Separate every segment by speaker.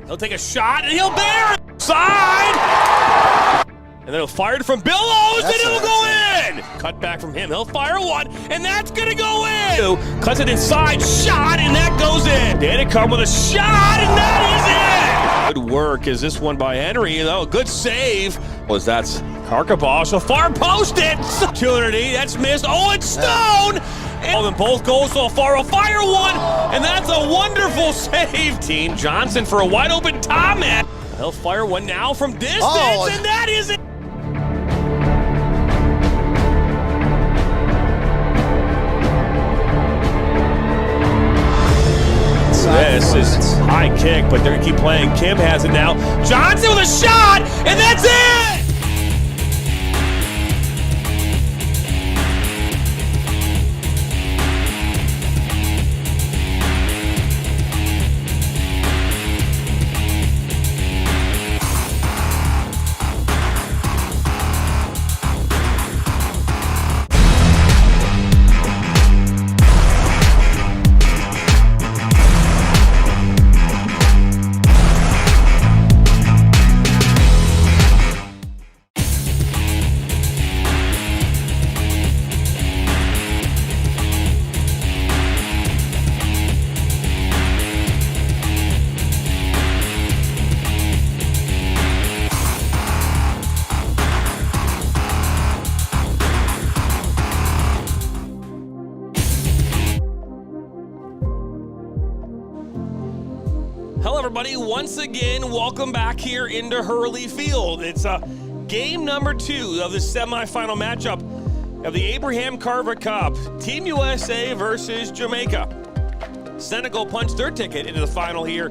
Speaker 1: He'll take a shot, and he'll bear it. Side! And then he'll fire it from Billows, and it'll go in! Cut back from him. He'll fire one, and that's going to go in! Cuts it inside, shot, and that goes in! Danicum with a shot, and that is in! Good work is this one by Henry, though. Good save. Was that's Karkabah, so far post it! 280, that's missed. Oh, it's Stone! And then both goals so far, will fire one, and that's a wonderful save. Team Johnson for a wide open Thomas. He'll fire one now from distance, and that is it. This is high kick, but they're gonna keep playing. Kim has it now. Johnson with a shot, and that's it! Hello everybody, once again, welcome back here into Hurley Field. It's game number 2 of the semifinal matchup of the Abraham Carva Cup. Team USA versus Jamaica. Senegal punched their ticket into the final here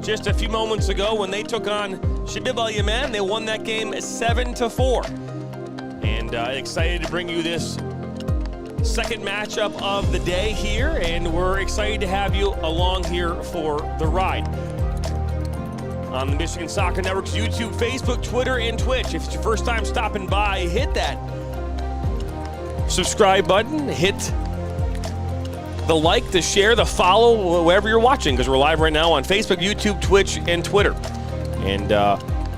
Speaker 1: just a few moments ago when they took on Shelby Township. They won that game 7-4. And excited to bring you this second matchup of the day here, and we're excited to have you along here for the ride. On the Michigan Soccer Network's YouTube, Facebook, Twitter, and Twitch. If it's your first time stopping by, hit that subscribe button, hit the like, the share, the follow, wherever you're watching, because we're live right now on Facebook, YouTube, Twitch, and Twitter. And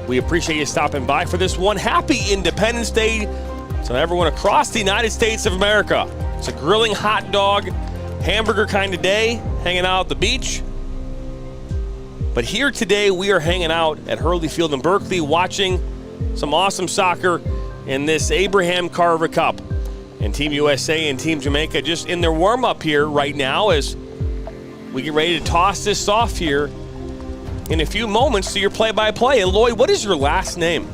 Speaker 1: we appreciate you stopping by for this one. Happy Independence Day to everyone across the United States of America. It's a grilling hot dog, hamburger kind of day, hanging out at the beach. But here today, we are hanging out at Hurley Field in Berkeley, watching some awesome soccer in this Abraham Carva Cup. And Team USA and Team Jamaica just in their warm-up here right now as we get ready to toss this off here in a few moments to your play-by-play. And Lloyd, what is your last name?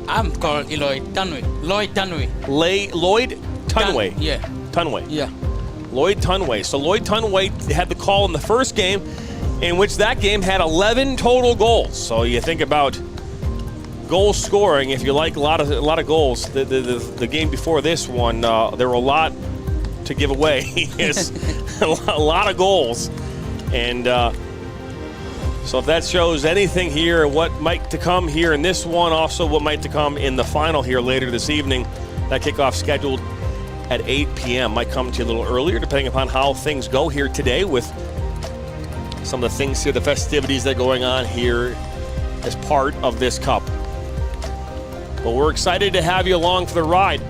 Speaker 2: I'm called Lloyd Tunway. Lloyd Tunway.
Speaker 1: Lloyd Tunway.
Speaker 2: Yeah.
Speaker 1: Tunway.
Speaker 2: Yeah.
Speaker 1: Lloyd Tunway. So Lloyd Tunway had the call in the first game, in which that game had 11 total goals. So you think about goal scoring, if you like a lot of goals, the game before this one, there were a lot to give away. Yes, a lot of goals. And so if that shows anything here, what might to come here in this one, also what might to come in the final here later this evening, that kickoff scheduled at 8 p.m. Might come to you a little earlier, depending upon how things go here today with some of the things here, the festivities that are going on here as part of this cup. But we're excited to have you along for the ride.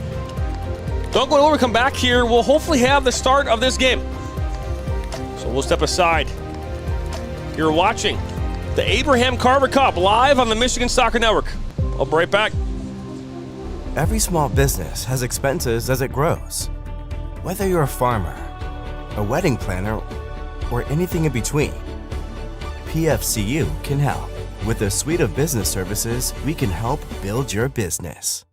Speaker 1: Don't go over, come back here. We'll hopefully have the start of this game. So we'll step aside. You're watching the Abraham Carva Cup live on the Michigan Soccer Network. I'll be right back.
Speaker 3: Every small business has expenses as it grows. Whether you're a farmer, a wedding planner, or anything in between, PFCU can help. With a suite of business services, we can help build your business.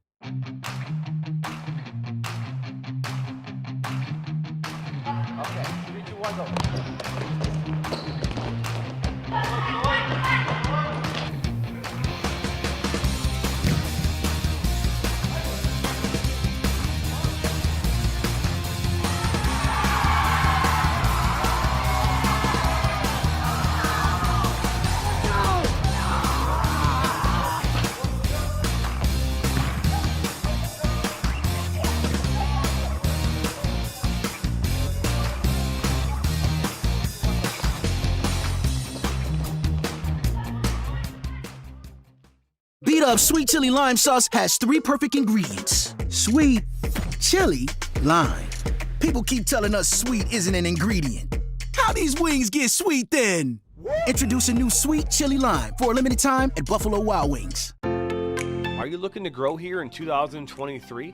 Speaker 4: Beat Up Sweet Chili Lime Sauce has 3 perfect ingredients. Sweet, chili, lime. People keep telling us sweet isn't an ingredient. How these wings get sweet then? Introducing new Sweet Chili Lime for a limited time at Buffalo Wild Wings.
Speaker 1: Are you looking to grow here in 2023?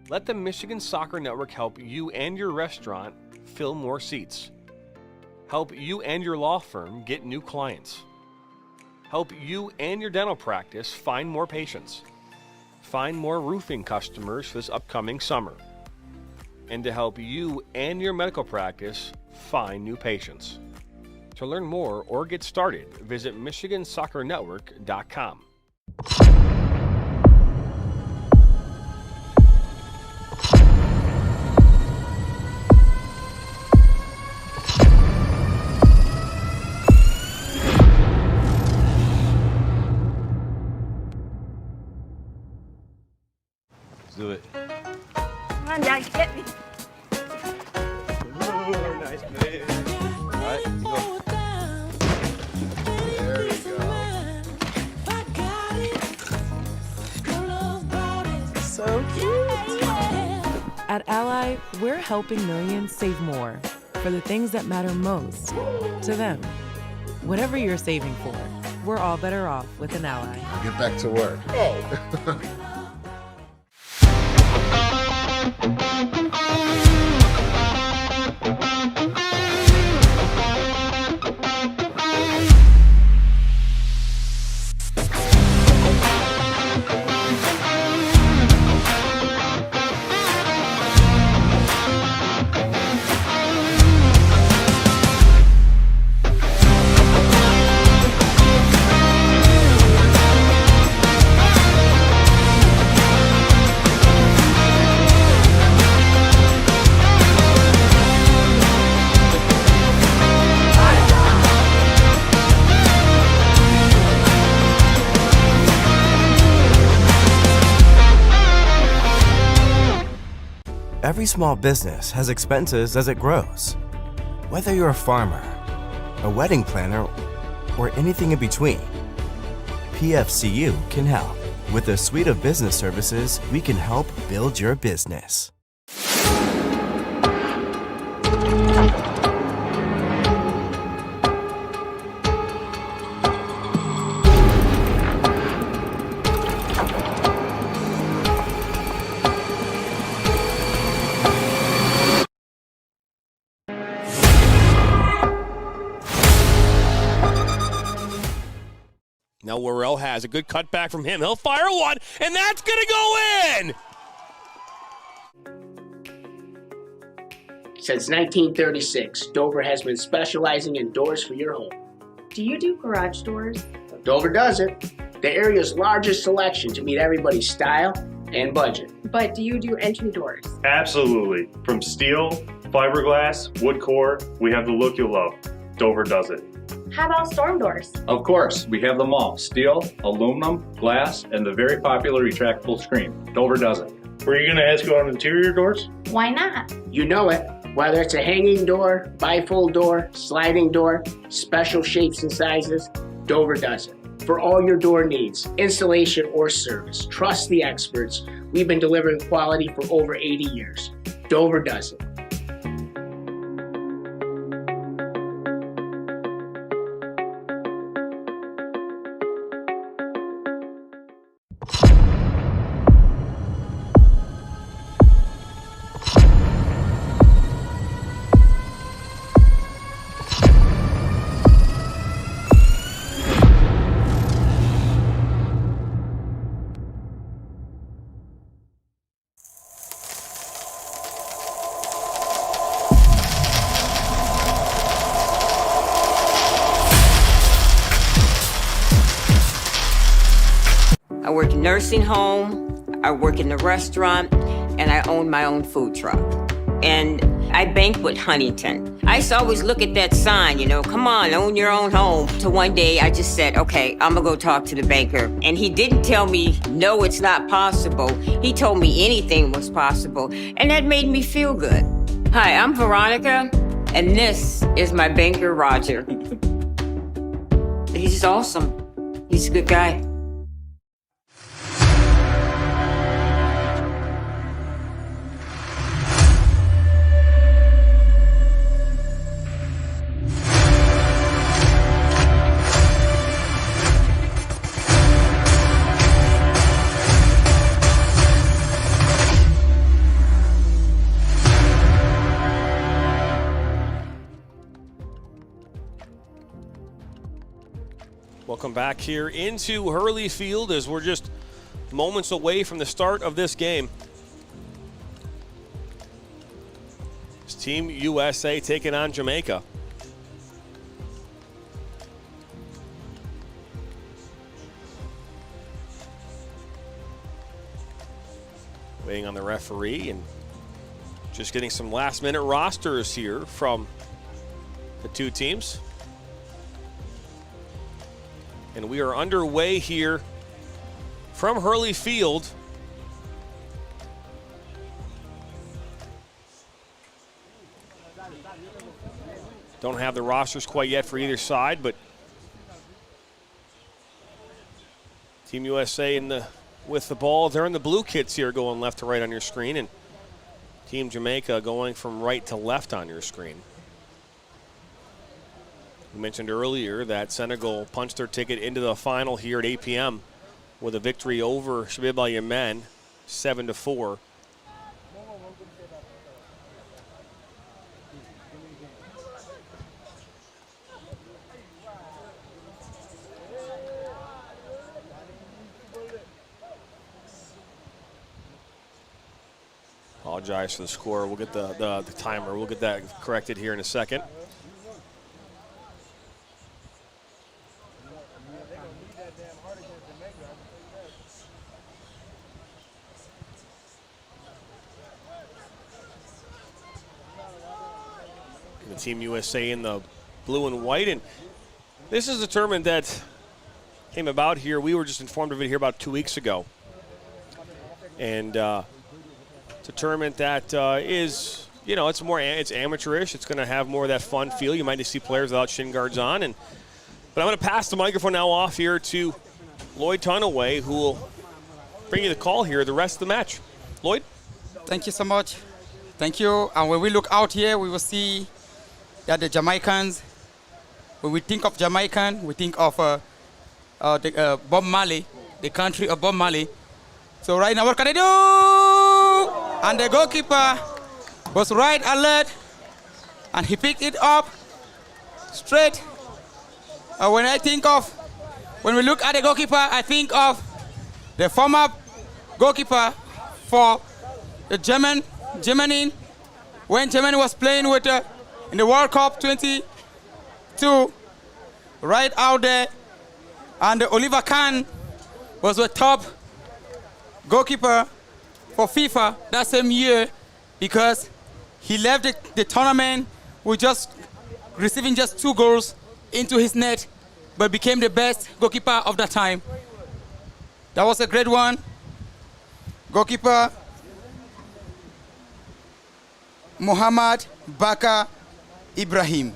Speaker 1: Let the Michigan Soccer Network help you and your restaurant fill more seats. Help you and your law firm get new clients. Help you and your dental practice find more patients. Find more roofing customers for this upcoming summer. And to help you and your medical practice find new patients. To learn more or get started, visit MichiganSoccerNetwork.com.
Speaker 5: Do it.
Speaker 6: Come on, Dad, get me.
Speaker 5: Ooh, nice play. All right, go. There you go.
Speaker 7: So cute. At Ally, we're helping millions save more for the things that matter most to them. Whatever you're saving for, we're all better off with an Ally.
Speaker 5: Get back to work. Oh.
Speaker 3: Every small business has expenses as it grows. Whether you're a farmer, a wedding planner, or anything in between, PFCU can help. With a suite of business services, we can help build your business.
Speaker 1: Now Worrell has a good cutback from him. He'll fire one, and that's going to go in!
Speaker 8: Since 1936, Dover has been specializing in doors for your home.
Speaker 6: Do you do garage doors?
Speaker 8: Dover does it. the area's largest selection to meet everybody's style and budget.
Speaker 6: But do you do entry doors?
Speaker 9: Absolutely. From steel, fiberglass, wood core, we have the look you'll love. Dover does it.
Speaker 6: How about storm doors?
Speaker 10: Of course, we have them all. Steel, aluminum, glass, and the very popular retractable screen. Dover does it.
Speaker 9: Were you going to ask about interior doors?
Speaker 6: Why not?
Speaker 8: You know it. Whether it's a hanging door, bifold door, sliding door, special shapes and sizes, Dover does it. For all your door needs, installation or service, trust the experts. We've been delivering quality for over 80 years. Dover does it.
Speaker 11: I work in nursing home, I work in the restaurant, and I own my own food truck. And I banquet Huntington. I used to always look at that sign, you know, come on, own your own home. So one day I just said, okay, I'm gonna go talk to the banker. And he didn't tell me, no, it's not possible. He told me anything was possible. And that made me feel good. Hi, I'm Veronica, and this is my banker, Roger. He's awesome. He's a good guy.
Speaker 1: Welcome back here into Hurley Field as we're just moments away from the start of this game. It's Team USA taking on Jamaica. Waiting on the referee and just getting some last-minute rosters here from the two teams. And we are underway here from Hurley Field. Don't have the rosters quite yet for either side, but Team USA with the ball. They're in the blue kits here going left to right on your screen, and Team Jamaica going from right to left on your screen. We mentioned earlier that Senegal punched their ticket into the final here at 8 p.m. with a victory over Shelby Township, 7-4. Apologize for the score. We'll get the timer. We'll get that corrected here in a second. Team USA in the blue and white, and this is a tournament that came about here. We were just informed of it here about 2 weeks ago, and it's a tournament that is, you know, it's amateurish. It's going to have more of that fun feel. You might see players without shin guards on, but I'm going to pass the microphone now off here to Lloyd Tunaway, who will bring you the call here the rest of the match. Lloyd?
Speaker 2: Thank you so much. Thank you. And when we look out here, we will see that the Jamaicans, when we think of Jamaican, we think of Bob Marley, the country of Bob Marley. So right now, what can they do? And the goalkeeper was right alert, and he picked it up straight. When we look at the goalkeeper, I think of the former goalkeeper for the Germany, when Germany was playing with in the World Cup 22, right out there, and Oliver Kahn was the top goalkeeper for FIFA that same year because he left the tournament with just receiving just 2 goals into his net, but became the best goalkeeper of that time. That was a great one. Goalkeeper Muhammad Bakar Ibrahim.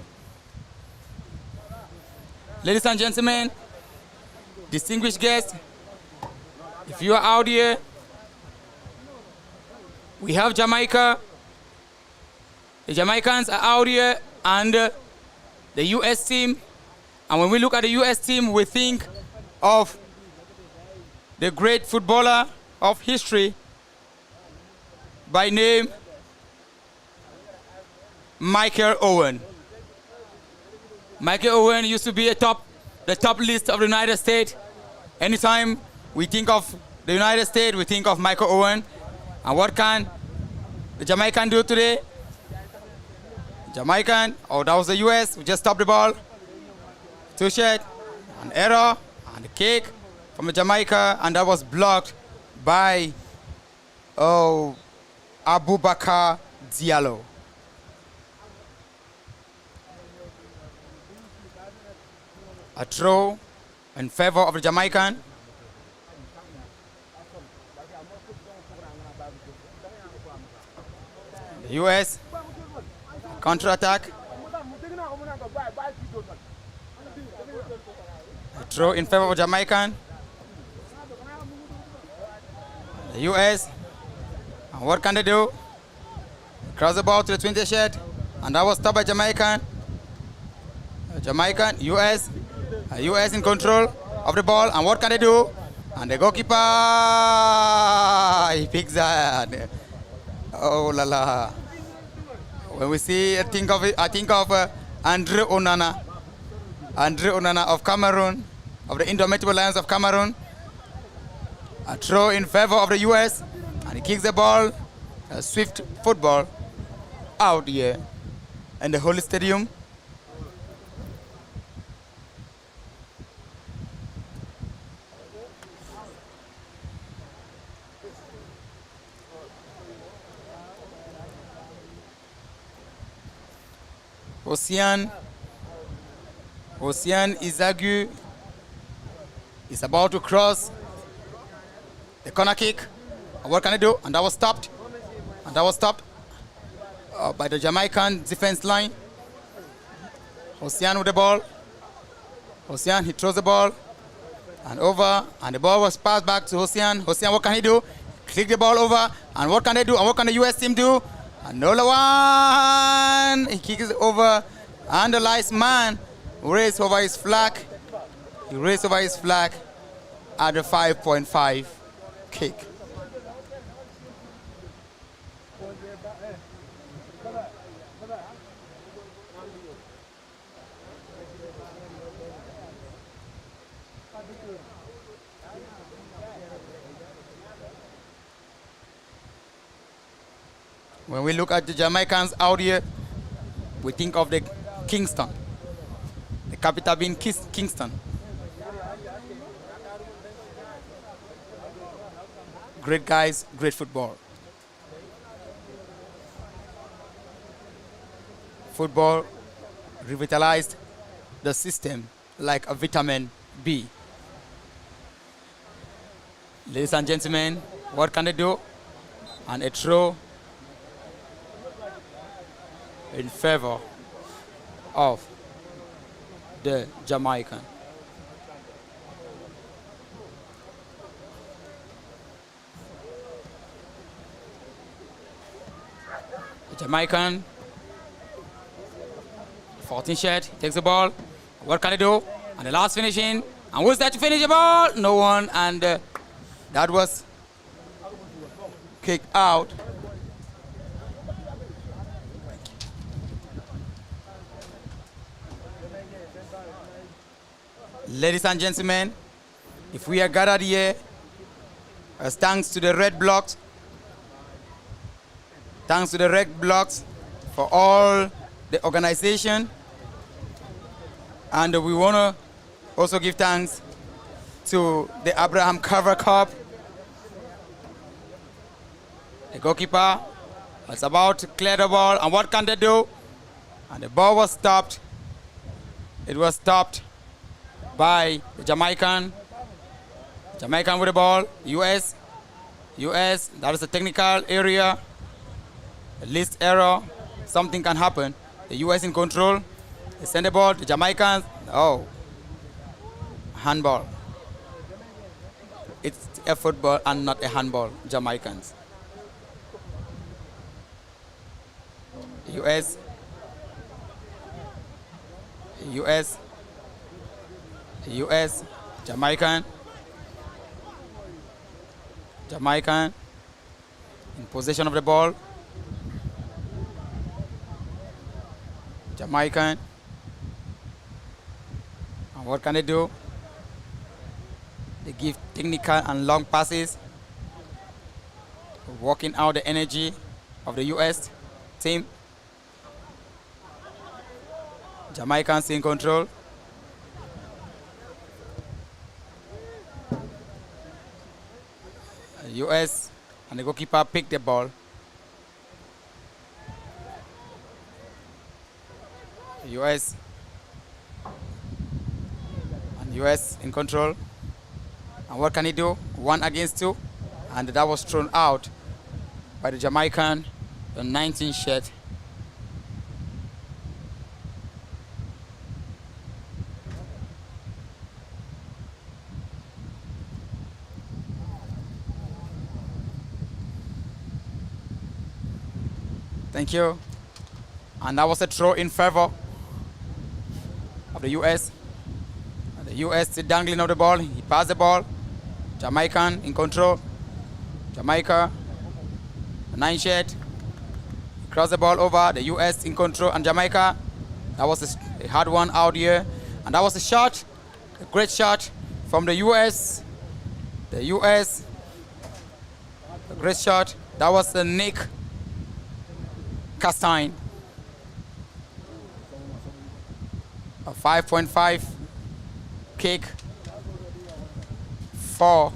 Speaker 2: Ladies and gentlemen, distinguished guests, if you are out here, we have Jamaica. The Jamaicans are out here under the U.S. team. And when we look at the U.S. team, we think of the great footballer of history by name Michael Owen. Michael Owen used to be the top list of the United States. Anytime we think of the United States, we think of Michael Owen. And what can the Jamaican do today? Jamaican, oh, that was the US. We just stopped the ball. Touche it, an error, and a kick from the Jamaica, and that was blocked by Abubakar Diallo. A throw in favor of the Jamaican. The US counter-attack. A throw in favor of Jamaican. The US. And what can they do? Cross the ball to the 20 shed. And that was stopped by Jamaican. Jamaican, US. US in control of the ball. And what can they do? And the goalkeeper, he picks that. Oh la la. When we see, I think of Andre Onana. Andre Onana of Cameroon, of the Indomitable Lions of Cameroon. A throw in favor of the US, and he kicks the ball, a swift football, out here in the Holy Stadium. Ocean Izagu is about to cross the corner kick. And what can he do? And that was stopped. And that was stopped by the Jamaican defense line. Ocean with the ball. Ocean, he throws the ball. And over. And the ball was passed back to Ocean. Ocean, what can he do? Click the ball over. And what can they do? And what can the US team do? Another one. He kicks it over. And the last man raised over his flag. He raised over his flag at the 5.5 kick. When we look at the Jamaicans out here, we think of the Kingston, the capital being Kingston. Great guys, great football. Football revitalized the system like a vitamin B. Ladies and gentlemen, what can they do? And a throw in favor of the Jamaican. The Jamaican, 14 shed, takes the ball. What can he do? And the last finishing. And who's there to finish the ball? No one. And that was kicked out. Ladies and gentlemen, if we are gathered here, thanks to the red blocks, for all the organization, and we want to also give thanks to the Abraham Carva Cup. The goalkeeper was about to clear the ball, and what can they do? And the ball was stopped. It was stopped by the Jamaican. Jamaican with the ball. US, that is a technical area. A list error. Something can happen. The US in control. They send the ball. The Jamaicans. Oh. Handball. It's a football and not a handball. Jamaicans. US, Jamaican in possession of the ball. Jamaican. And what can they do? They give technical and long passes, working out the energy of the US team. Jamaicans in control. US and the goalkeeper pick the ball. US and US in control. And what can he do? 1 against 2, and that was thrown out by the Jamaican, the 19 shirt. Thank you. And that was a throw in favor of the US. And the US still dangling of the ball. He passed the ball. Jamaican in control. Jamaica, the 9 shirt. Cross the ball over. The US in control. And Jamaica, that was a hard one out here. And that was a shot, a great shot from the US. The US, a great shot. That was the Nick Castine. A 5.5 kick for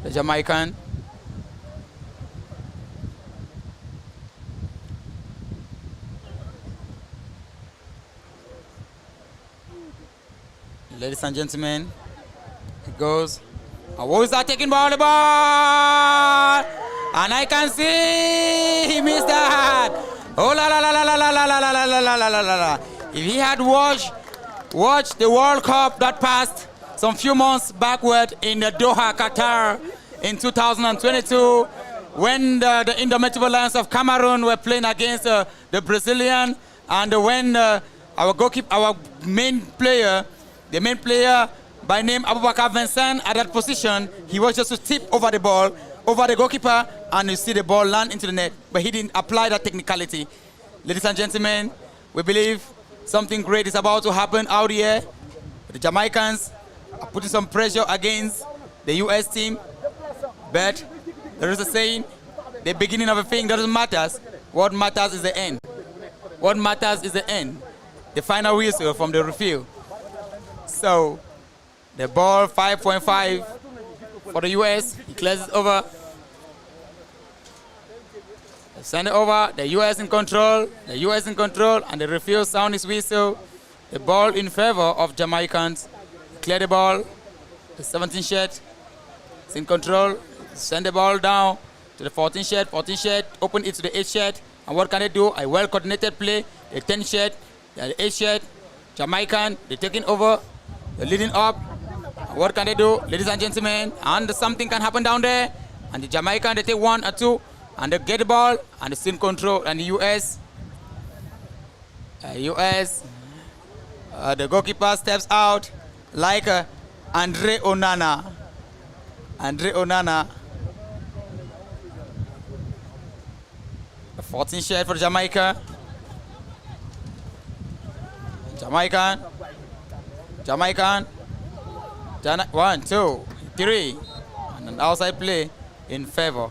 Speaker 2: the Jamaican. Ladies and gentlemen, it goes. And who is that taking ball? The ball! And I can see he missed that. Oh la la la la la la la la la la la la la la. If he had watched the World Cup that passed some few months backward in the Doha, Qatar in 2022, when the indomitable Lions of Cameroon were playing against the Brazilian, and when our goalkeeper, our main player, the main player by name Abubakar Vincent at that position, he was just to tip over the ball, over the goalkeeper, and you see the ball land into the net. But he didn't apply that technicality. Ladies and gentlemen, we believe something great is about to happen out here. The Jamaicans are putting some pressure against the US team. But there is a saying, the beginning of a thing doesn't matter. What matters is the end. What matters is the end. The final whistle from the referee. So, the ball 5.5 for the US. He clears it over. They send it over. The US in control. The US in control. And the referee sound his whistle. The ball in favor of Jamaicans. Clear the ball. The 17 shirt is in control. Send the ball down to the 14 shirt. 14 shirt. Open it to the 8 shirt. And what can they do? A well-coordinated play. The 10 shirt. The 8 shirt. Jamaican. They're taking over. They're leading up. What can they do, ladies and gentlemen? And something can happen down there. And the Jamaican, they take 1 or 2, and they get the ball, and they still in control. And the US, the goalkeeper steps out like Andre Onana. Andre Onana. A 14 shirt for Jamaica. Jamaican. 1, 2, 3, and an outside play in favor.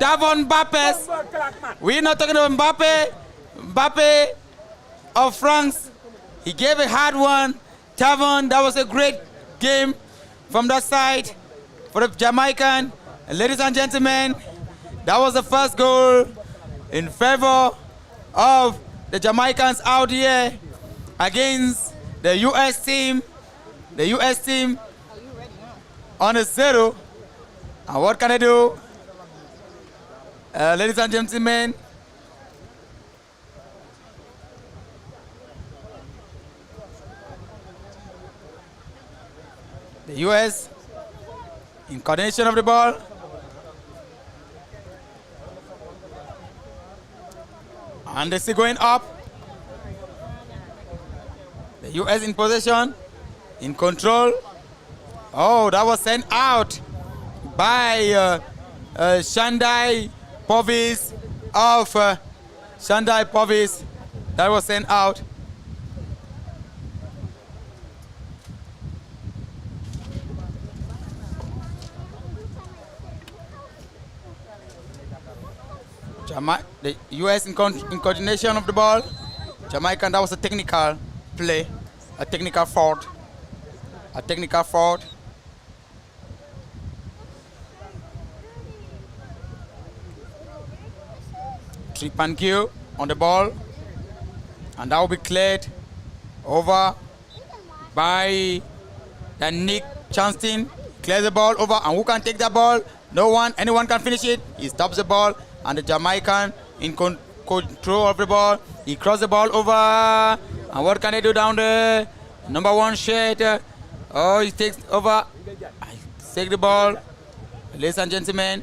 Speaker 2: Tavon Mbappé. We're not talking about Mbappé. Mbappé of France. He gave a hard one. Tavon, that was a great game from that side for the Jamaican. And ladies and gentlemen, that was the first goal in favor of the Jamaicans out here against the U.S. team. The U.S. team on a 0. And what can I do? Ladies and gentlemen, the U.S. in coordination of the ball. And they see going up. The U.S. in possession, in control. Oh, that was sent out by Shandai Povis of Shandai Povis. That was sent out. The U.S. in coordination of the ball. Jamaica, that was a technical play, a technical fault. A technical fault. Trip and kill on the ball. And that will be cleared over by the Nick Chanston. Clears the ball over, and who can take that ball? No one, anyone can finish it. He stops the ball, and the Jamaican in control of the ball. He crosses the ball over, and what can they do down there? Number 1 shirt. Oh, he takes over. Take the ball. Ladies and gentlemen.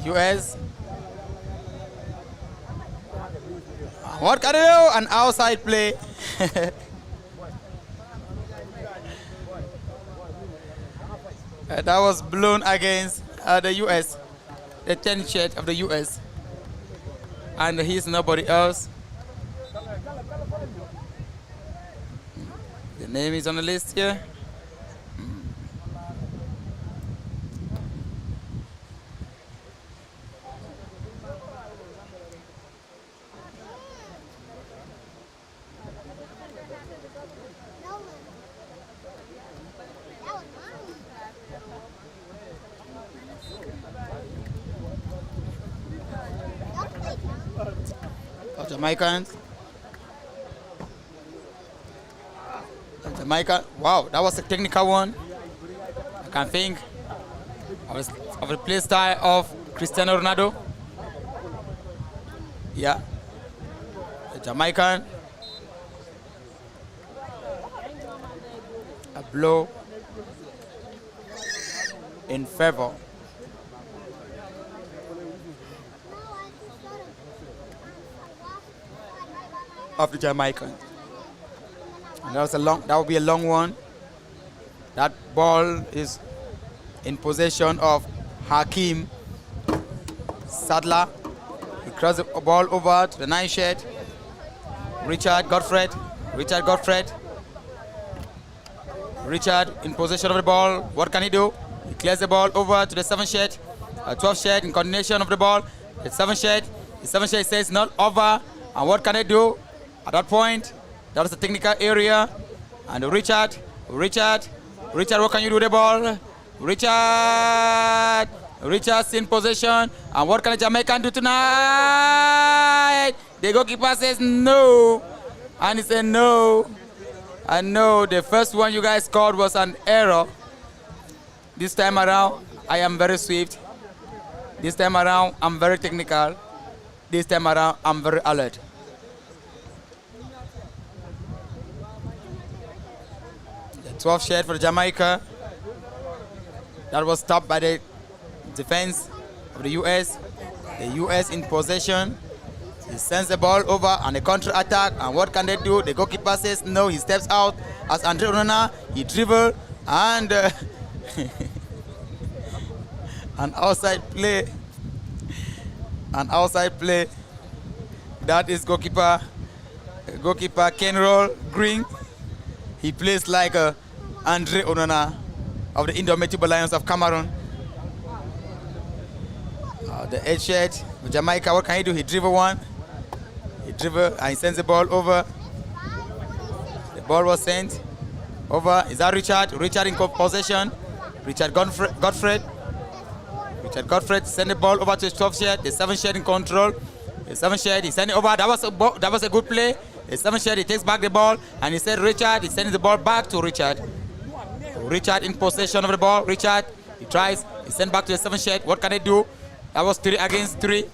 Speaker 2: US. What can they do? An outside play. That was blown against the US, the 10th shirt of the US, and he's nobody else. The name is on the list here. Jamaicans. Jamaica. Wow, that was a technical one. I can think of the play style of Cristiano Ronaldo. Yeah. The Jamaican. A blow in favor of the Jamaicans. And that will be a long one. That ball is in possession of Hakeem Sadler. He crossed the ball over to the 9 shirt. Richard Godfrey. Richard in possession of the ball. What can he do? He clears the ball over to the 7 shirt. 12 shirt in coordination of the ball. The 7 shirt. The 7 shirt says not over. And what can they do? At that point, that was the technical area. And Richard, what can you do with the ball? Richard's in possession. And what can the Jamaican do tonight? The goalkeeper says no. And he said no. And no, the first one you guys scored was an error. This time around, I am very swift. This time around, I'm very technical. This time around, I'm very alert. The 12th shirt for Jamaica. That was stopped by the defense of the U.S. The U.S. in possession. He sends the ball over and a counter-attack. And what can they do? The goalkeeper says no. He steps out as Andre Onana. He dribbles and an outside play. An outside play. That is goalkeeper Goalkeeper Ken Roll Green. He plays like Andre Onana of the Indomitable Lions of Cameroon. The edge shirt of Jamaica, what can he do? He dribble one. He dribble and he sends the ball over. The ball was sent over. Is that Richard? Richard in possession. Richard Godfred. Richard Godfred send the ball over to his 12 shirt. The 7 shirt in control. The 7 shirt, he sent it over. That was a good play. The 7 shirt, he takes back the ball and he said Richard. He sends the ball back to Richard. Richard in possession of the ball. Richard, he tries. He sent back to the 7 shirt. What can they do? That was 3 against 3.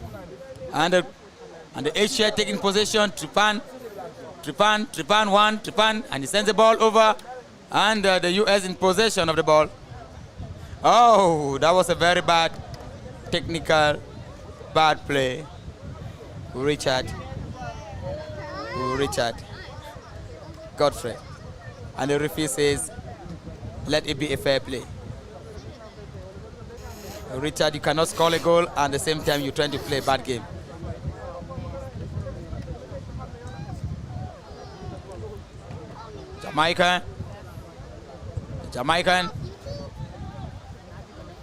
Speaker 2: And the 8 shirt taking possession. Tripan, and he sends the ball over. And the US in possession of the ball. Oh, that was a very bad technical, bad play. Richard Godfrey. And the referee says, let it be a fair play. Richard, you cannot score a goal and at the same time you're trying to play a bad game. Jamaican.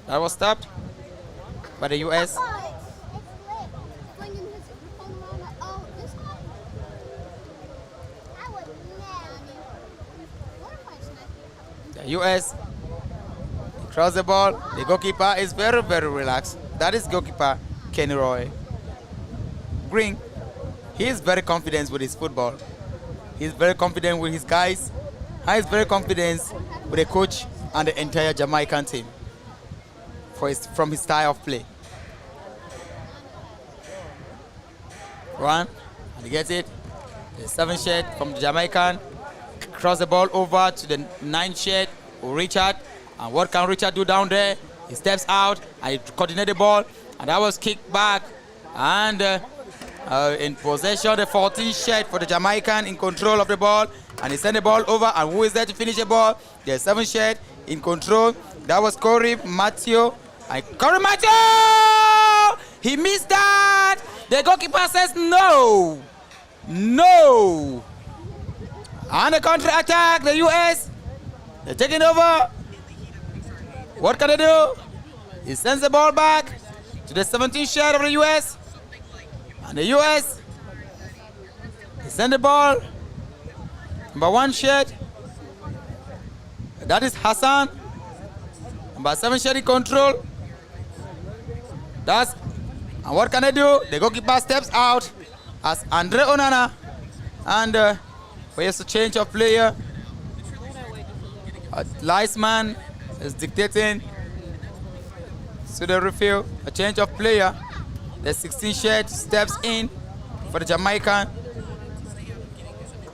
Speaker 2: That was stopped by the US. The US cross the ball. The goalkeeper is very, very relaxed. That is goalkeeper Kenny Roy Green. He is very confident with his football. He is very confident with his guys. He is very confident with the coach and the entire Jamaican team from his style of play. One, and he gets it. The 7 shirt from the Jamaican. Cross the ball over to the 9 shirt, Richard. And what can Richard do down there? He steps out and he coordinates the ball. And that was kicked back. And in possession, the 14 shirt for the Jamaican in control of the ball. And he sent the ball over. And who is there to finish the ball? The 7 shirt in control. That was Corey Matthew. And Corey Matthew! He missed that! The goalkeeper says no! No! And the counter-attack, the US, they're taking over. What can they do? He sends the ball back to the 17th shirt of the US. And the US, he sends the ball. Number 1 shirt. That is Hassan. Number 7 shirt in control. And what can they do? The goalkeeper steps out as Andre Onana. And there's a change of player. Linesman is dictating to the referee a change of player. The 16 shirt steps in for the Jamaican.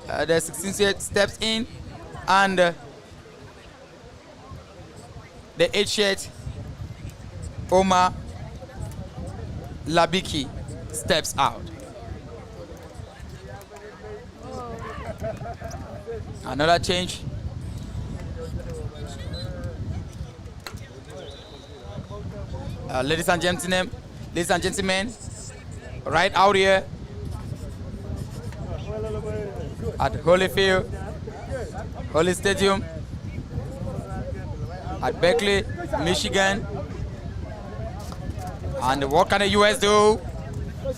Speaker 2: The 16 shirt steps in, and the 8 shirt Omar Labiki steps out. Another change. Ladies and gentlemen, right out here at Holyfield, Holy Stadium, at Berkeley, Michigan. And what can the US do?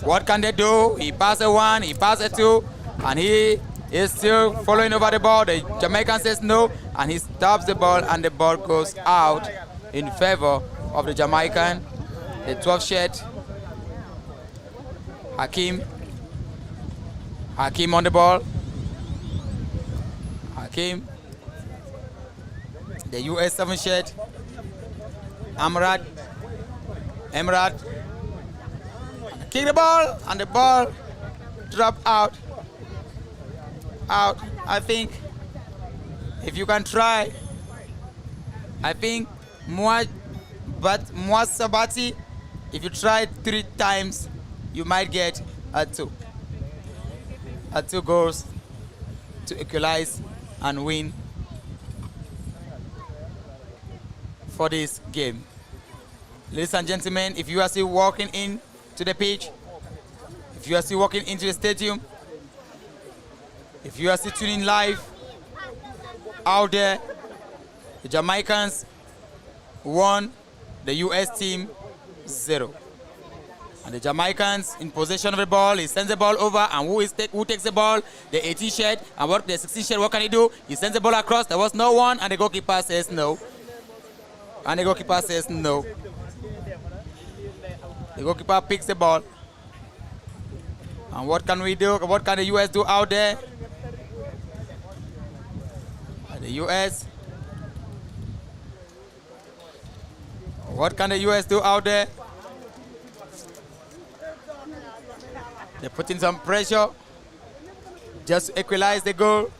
Speaker 2: What can they do? He passed a 1, he passed a 2, and he is still following over the ball. The Jamaican says no, and he stops the ball, and the ball goes out in favor of the Jamaican. The 12 shirt, Hakim on the ball. Hakim. The US 7 shirt, Emrad. Kick the ball, and the ball drop out. I think if you can try, I think Sabati, if you try 3 times, you might get a 2 goals to equalize and win for this game. Ladies and gentlemen, if you are still walking in to the pitch, if you are still walking into the stadium, If you are still tuning live out there, the Jamaicans won, the US team 0. And the Jamaicans in possession of the ball. He sends the ball over, and who takes the ball? The 18 shed, and what the 16 shed, what can he do? He sends the ball across. There was no one, and the goalkeeper says no. And the goalkeeper says no. The goalkeeper picks the ball. And what can we do? What can the US do out there? The US. What can the US do out there? They're putting some pressure just to equalize the goal.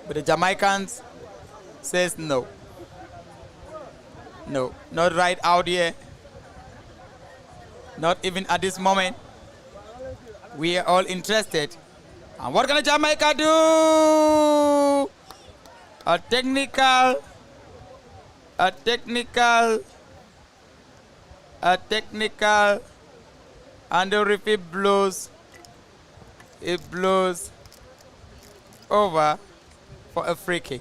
Speaker 2: But the Jamaicans says no. No, not right out here. Not even at this moment. We are all interested. And what can Jamaica do? A technical, and the referee blows. It blows over for a free kick.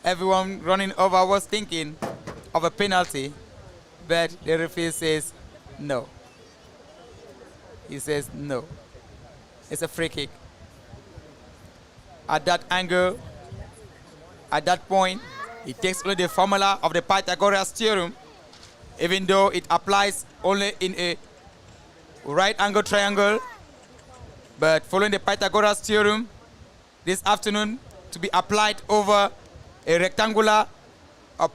Speaker 2: Everyone running over was thinking of a penalty, but the referee says no. He says no. It's a free kick. At that angle, at that point, it takes only the formula of the Pythagoras theorem, even though it applies only in a right angle triangle. But following the Pythagoras theorem this afternoon to be applied over a rectangular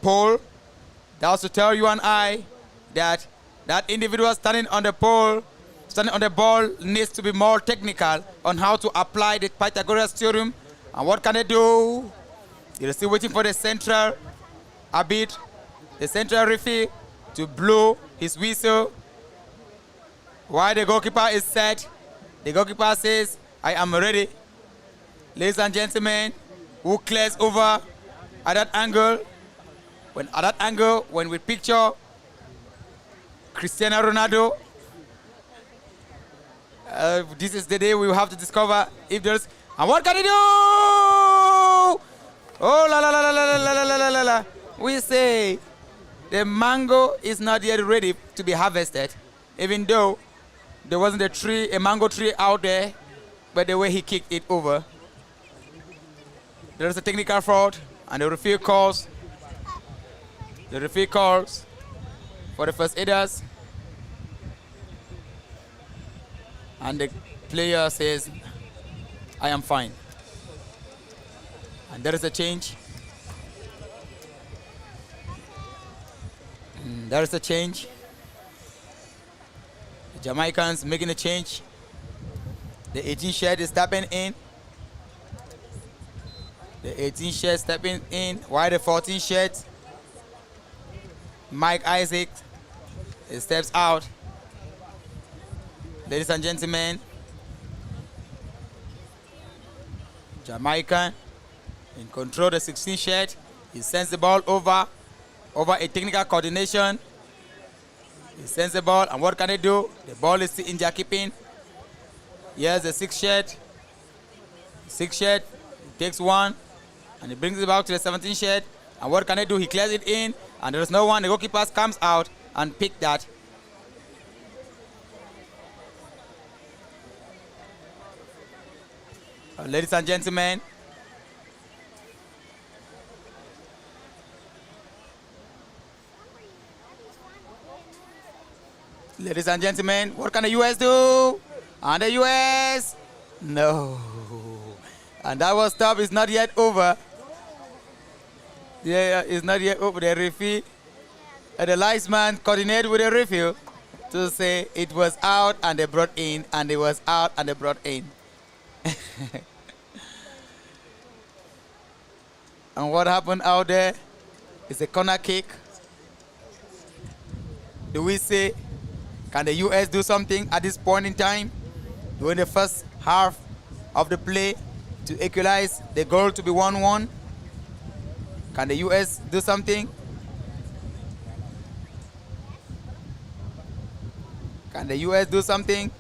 Speaker 2: pole, that was to tell you and I that that individual standing on the pole, standing on the ball, needs to be more technical on how to apply the Pythagoras theorem. And what can they do? They're still waiting for the central arbiter, the central referee, to blow his whistle. While the goalkeeper is set, the goalkeeper says, I am ready. Ladies and gentlemen, who clears over at that angle? When we picture Cristiano Ronaldo, this is the day we will have to discover if there's. And what can he do? Oh, la la la la la la la la la la. We say the mango is not yet ready to be harvested, even though there wasn't a mango tree out there, but the way he kicked it over. There's a technical fault, and the referee calls. The referee calls for the first aiders, and the player says, I am fine. And there is a change. There is a change. The Jamaicans making a change. The 18 shed is stepping in. The 18 shed stepping in. While the 14 shed, Mike Isaac, he steps out. Ladies and gentlemen, Jamaica in control of the 16 shed. He sends the ball over a technical coordination. He sends the ball, and what can they do? The ball is still in their keeping. Here's the 6 shed. 6 shed, he takes one, and he brings it back to the 17 shed. And what can they do? He clears it in, and there is no one. The goalkeeper comes out and picks that. Ladies and gentlemen, what can the US do? And the US, no. And that was stop. It's not yet over. Yeah, it's not yet over. The referee, the linesman coordinated with the referee to say it was out and they brought in, and it was out and they brought in. And what happened out there is a corner kick. Do we say, can the US do something at this point in time during the first half of the play to equalize the goal to be 1-1? Can the US do something? Can the US do something?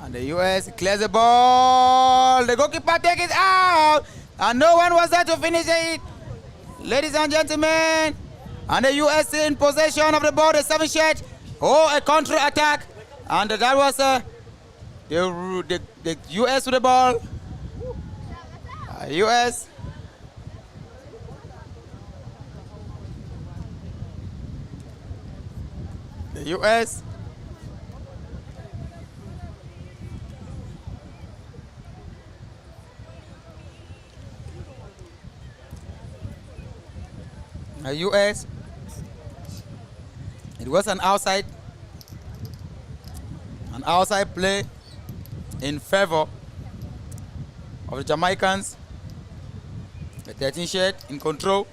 Speaker 2: And the U.S. clears the ball. The goalkeeper takes it out. And no one was there to finish it. Ladies and gentlemen. And the U.S. in possession of the ball, the 7 shirt. Oh, a counter attack. And that was the U.S. with the ball. U.S. The U.S. The U.S. It was an outside play in favor of the Jamaicans. The 13 shirt in control.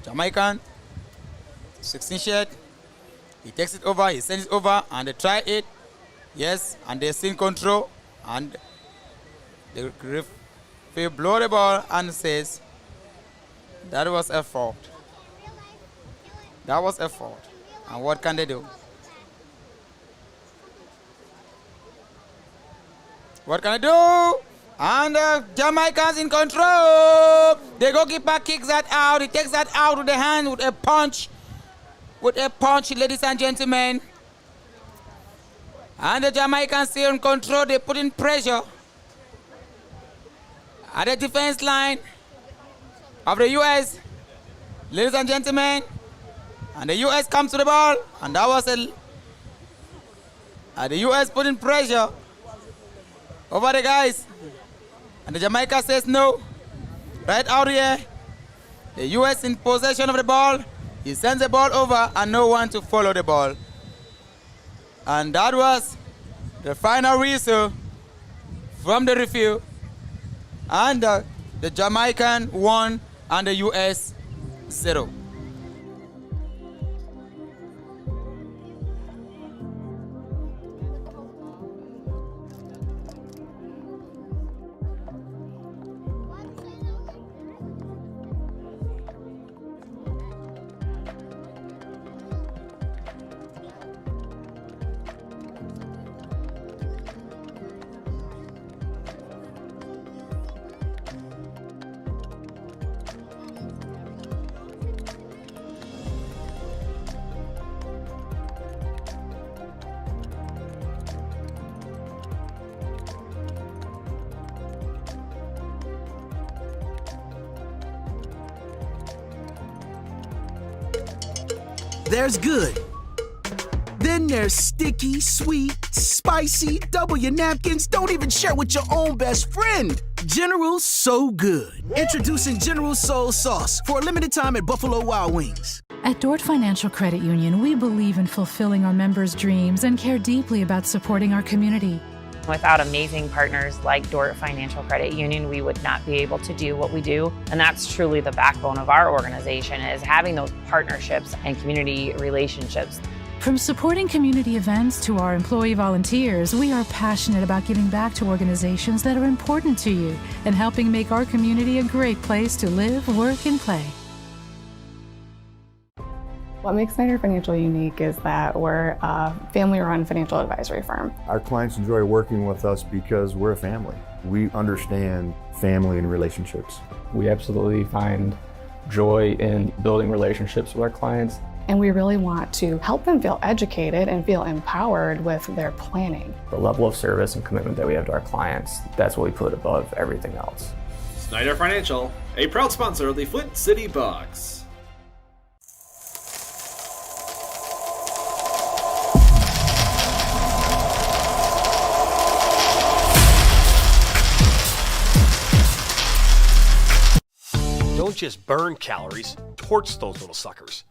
Speaker 2: Jamaican, 16 shirt. He takes it over, he sends it over, and they try it. Yes, and they're still in control. And the referee blow the ball and says, that was a fault. That was a fault. And what can they do? What can they do? And the Jamaicans in control. The goalkeeper kicks that out. He takes that out with the hand with a punch. With a punch, ladies and gentlemen. And the Jamaicans still in control. They put in pressure at the defense line of the U.S. Ladies and gentlemen. And the U.S. comes to the ball. And that was the U.S. putting pressure over the guys. And the Jamaica says no. Right out here. The U.S. in possession of the ball. He sends the ball over and no one to follow the ball. And that was the final whistle from the referee. And the Jamaican won and the U.S. 0.
Speaker 4: There's good. Then there's sticky, sweet, spicy, double your napkins, don't even share with your own best friend. General So Good. Introducing General Soul Sauce for a limited time at Buffalo Wild Wings.
Speaker 12: At Dort Financial Credit Union, we believe in fulfilling our members' dreams and care deeply about supporting our community.
Speaker 13: Without amazing partners like Dort Financial Credit Union, we would not be able to do what we do. And that's truly the backbone of our organization, is having those partnerships and community relationships.
Speaker 12: From supporting community events to our employee volunteers, we are passionate about giving back to organizations that are important to you and helping make our community a great place to live, work, and play.
Speaker 14: What makes Snyder Financial unique is that we're a family-run financial advisory firm.
Speaker 15: Our clients enjoy working with us because we're a family. We understand family and relationships.
Speaker 16: We absolutely find joy in building relationships with our clients.
Speaker 14: And we really want to help them feel educated and feel empowered with their planning.
Speaker 16: The level of service and commitment that we have to our clients, that's what we put above everything else.
Speaker 17: Snyder Financial, a proud sponsor of the Flint City Bucks.
Speaker 1: Don't just burn calories, torch those little suckers.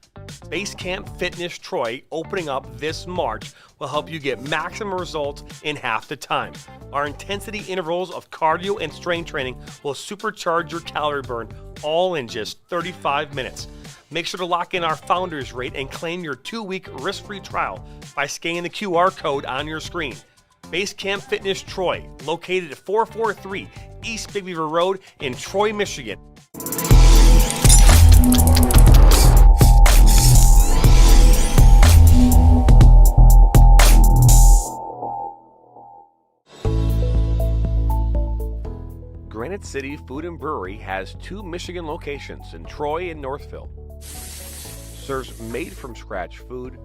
Speaker 1: Base Camp Fitness Troy, opening up this March, will help you get maximum results in half the time. Our intensity intervals of cardio and strength training will supercharge your calorie burn, all in just 35 minutes. Make sure to lock in our founders rate and claim your 2-week risk-free trial by scanning the QR code on your screen. Base Camp Fitness Troy, located at 443 East Big Beaver Road in Troy, Michigan.
Speaker 18: Granite City Food and Brewery has 2 Michigan locations in Troy and Northville. Serves made-from-scratch food,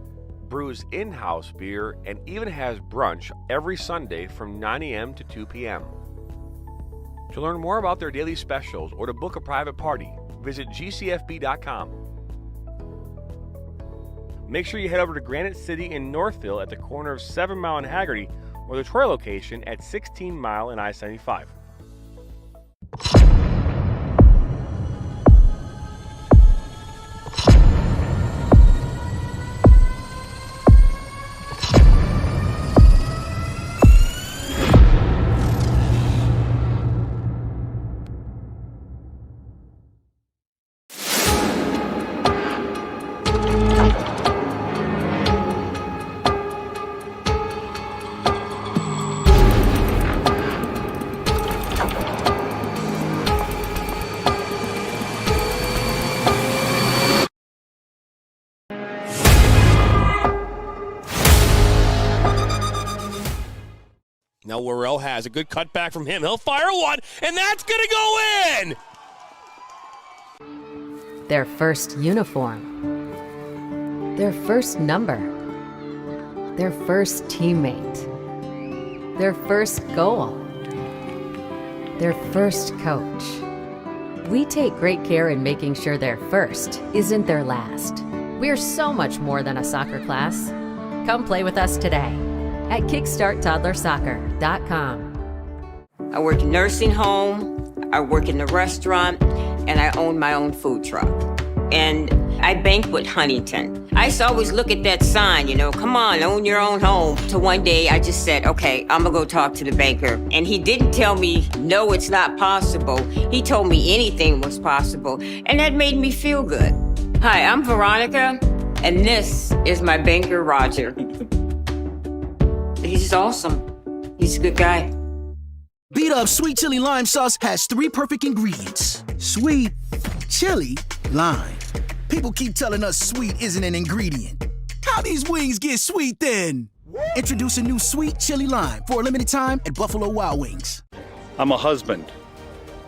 Speaker 18: brews in-house beer, and even has brunch every Sunday from 9 a.m. to 2 p.m. To learn more about their daily specials or to book a private party, visit gcfb.com. Make sure you head over to Granite City in Northville at the corner of 7 Mile and Haggerty, or the Troy location at 16 Mile and I-75.
Speaker 1: Now Worrell has a good cutback from him. He'll fire one, and that's going to go in!
Speaker 19: Their first uniform. Their first number. Their first teammate. Their first goal. Their first coach. We take great care in making sure their first isn't their last. We're so much more than a soccer class. Come play with us today at kickstarttoddlersoccer.com.
Speaker 11: I work in nursing home, I work in the restaurant, and I own my own food truck. And I banquet Huntington. I used to always look at that sign, come on, own your own home. So one day I just said, okay, I'm gonna go talk to the banker. And he didn't tell me, no, it's not possible. He told me anything was possible. And that made me feel good. Hi, I'm Veronica, and this is my banker, Roger. He's awesome. He's a good guy.
Speaker 4: Beat Up Sweet Chili Lime Sauce has 3 perfect ingredients. Sweet, chili, lime. People keep telling us sweet isn't an ingredient. How these wings get sweet then? Introducing new Sweet Chili Lime for a limited time at Buffalo Wild Wings.
Speaker 20: I'm a husband.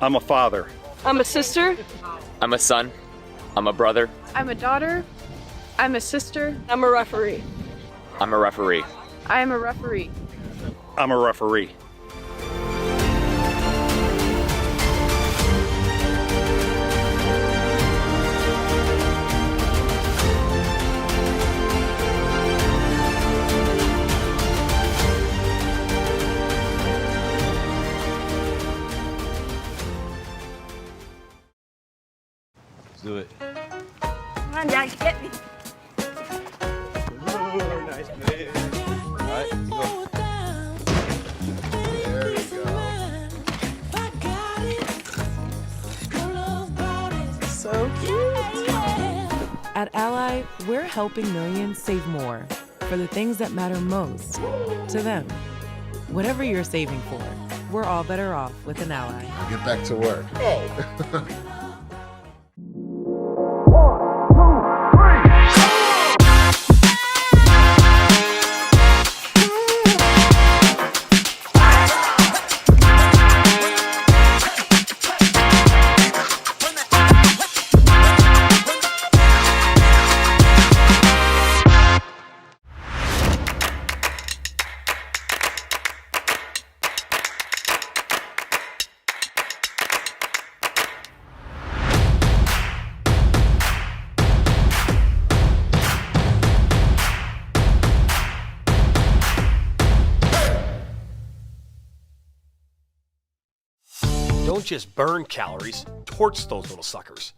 Speaker 20: I'm a father.
Speaker 21: I'm a sister.
Speaker 22: I'm a son. I'm a brother.
Speaker 21: I'm a daughter. I'm a sister. I'm a referee.
Speaker 22: I'm a referee.
Speaker 21: I am a referee.
Speaker 20: I'm a referee.
Speaker 5: Let's do it.
Speaker 21: Come on, Dad, get me.
Speaker 5: Ooh, nice play. All right, let's go. There we go.
Speaker 7: So cute. At Ally, we're helping millions save more for the things that matter most to them. Whatever you're saving for, we're all better off with an Ally.
Speaker 5: Get back to work. Oh.
Speaker 1: Don't just burn calories, torch those little suckers.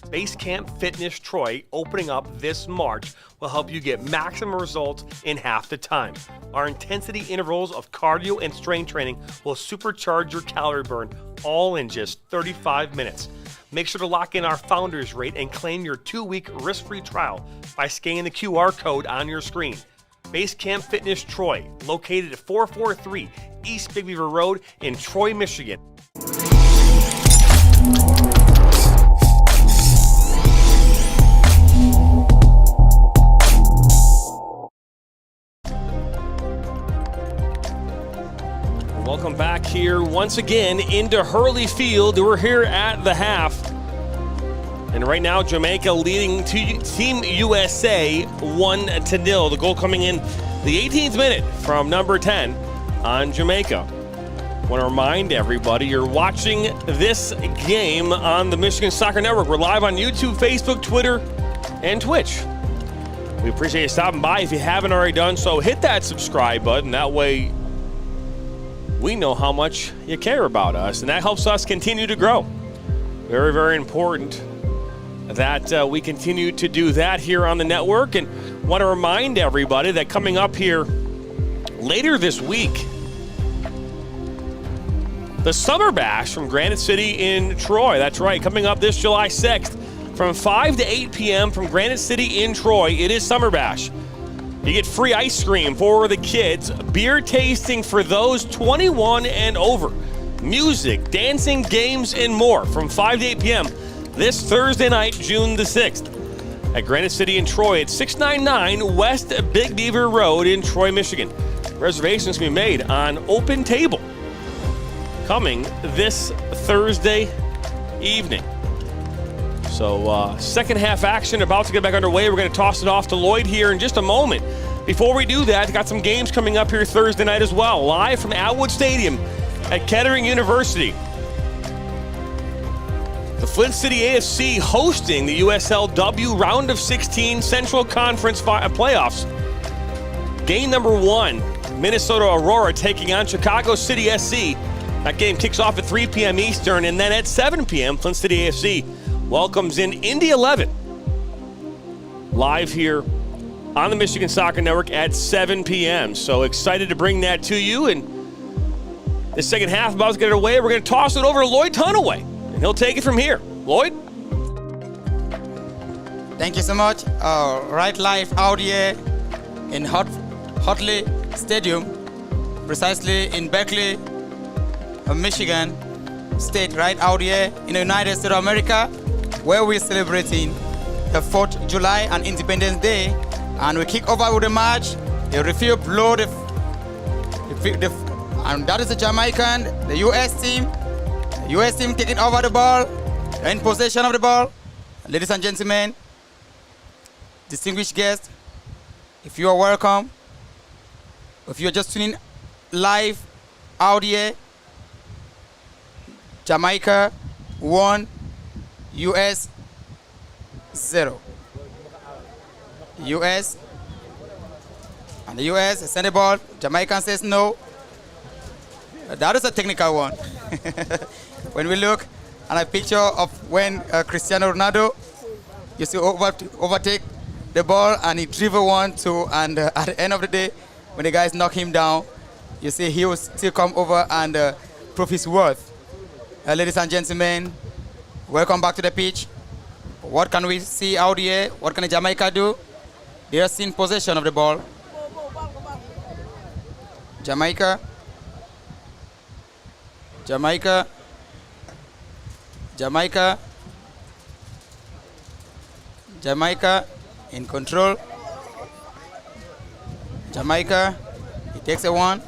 Speaker 1: Base Camp Fitness Troy, opening up this March, will help you get maximum results in half the time. Our intensity intervals of cardio and strength training will supercharge your calorie burn, all in just 35 minutes. Make sure to lock in our founders rate and claim your 2-week risk-free trial by scanning the QR code on your screen. Base Camp Fitness Troy, located at 443 East Big Beaver Road in Troy, Michigan. Welcome back here once again into Hurley Field. We're here at the half. And right now, Jamaica leading to Team USA 1-0. The goal coming in the 18th minute from number 10 on Jamaica. Want to remind everybody you're watching this game on the Michigan Soccer Network. We're live on YouTube, Facebook, Twitter, and Twitch. We appreciate you stopping by. If you haven't already done so, hit that subscribe button. That way we know how much you care about us, and that helps us continue to grow. Very, very important that we continue to do that here on the network. And want to remind everybody that coming up here later this week, the Summer Bash from Granite City in Troy. That's right, coming up this July 6th from 5 to 8 p.m. from Granite City in Troy. It is Summer Bash. You get free ice cream for the kids, beer tasting for those 21 and over, music, dancing, games, and more from 5 to 8 p.m. this Thursday night, June the 6th at Granite City in Troy at 699 West Big Beaver Road in Troy, Michigan. Reservations can be made on Open Table coming this Thursday evening. So second half action about to get back underway. We're going to toss it off to Lloyd here in just a moment. Before we do that, got some games coming up here Thursday night as well. Live from Atwood Stadium at Kettering University. The Flint City AFC hosting the USLW Round of 16 Central Conference playoffs. Game number 1, Minnesota Aurora taking on Chicago City SC. That game kicks off at 3 p.m. Eastern, and then at 7 p.m., Flint City AFC welcomes in Indy 11. Live here on the Michigan Soccer Network at 7 p.m. So excited to bring that to you. And the second half about to get it away. We're going to toss it over to Lloyd Tunaway, and he'll take it from here. Lloyd?
Speaker 2: Thank you so much. Right live out here in Hotley Stadium, precisely in Berkeley, Michigan State, right out here in the United States of America, where we're celebrating the 4th of July and Independence Day. And we kick over with the match. The referee blow and that is the Jamaican, the US team. The US team taking over the ball, in possession of the ball. Ladies and gentlemen, distinguished guests, if you are welcome, if you're just tuning live out here, Jamaica 1, US 0. US, and the US send the ball. Jamaican says no. That is a technical one. When we look at a picture of when Cristiano Ronaldo used to overtake the ball and he dribble one, two, and at the end of the day, when the guys knock him down, you see he will still come over and prove his worth. Ladies and gentlemen, welcome back to the pitch. What can we see out here? What can Jamaica do? They are in possession of the ball. Jamaica in control. Jamaica, he takes a one.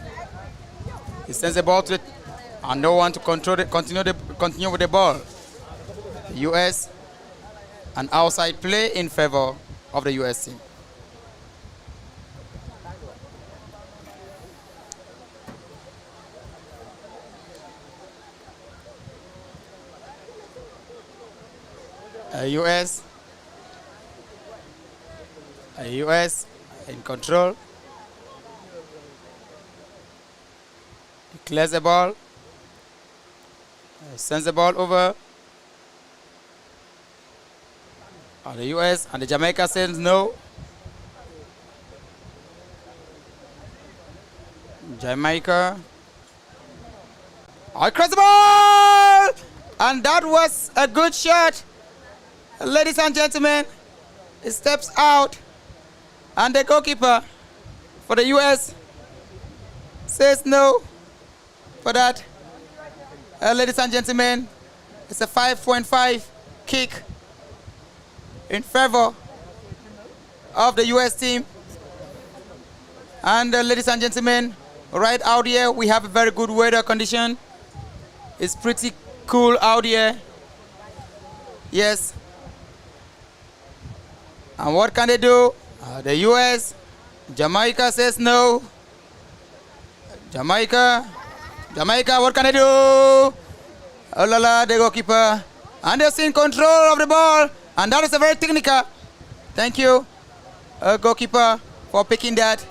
Speaker 2: He sends the ball to it, and no one to control it. Continue with the ball. The US, an outside play in favor of the US team. US in control. He clears the ball. Sends the ball over. And the US and the Jamaica says no. Jamaica. Across the ball! And that was a good shot. Ladies and gentlemen, it steps out. And the goalkeeper for the US says no for that. Ladies and gentlemen, it's a 5.5 kick in favor of the US team. And ladies and gentlemen, Right out here, we have a very good weather condition. It's pretty cool out here. Yes. And what can they do? The US, Jamaica says no. Jamaica, what can they do? Oh la la, the goalkeeper. And they're in control of the ball. And that is a very technical. Thank you, goalkeeper, for picking that.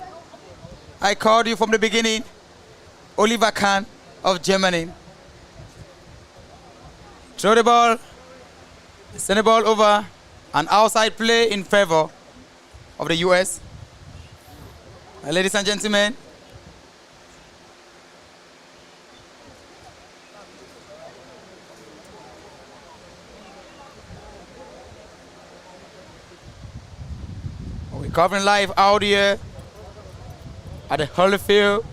Speaker 2: I called you from the beginning. Oliver Kahn of Germany. Throw the ball. Send the ball over. An outside play in favor of the US. Ladies and gentlemen, we're covering live out here at the Holy Field,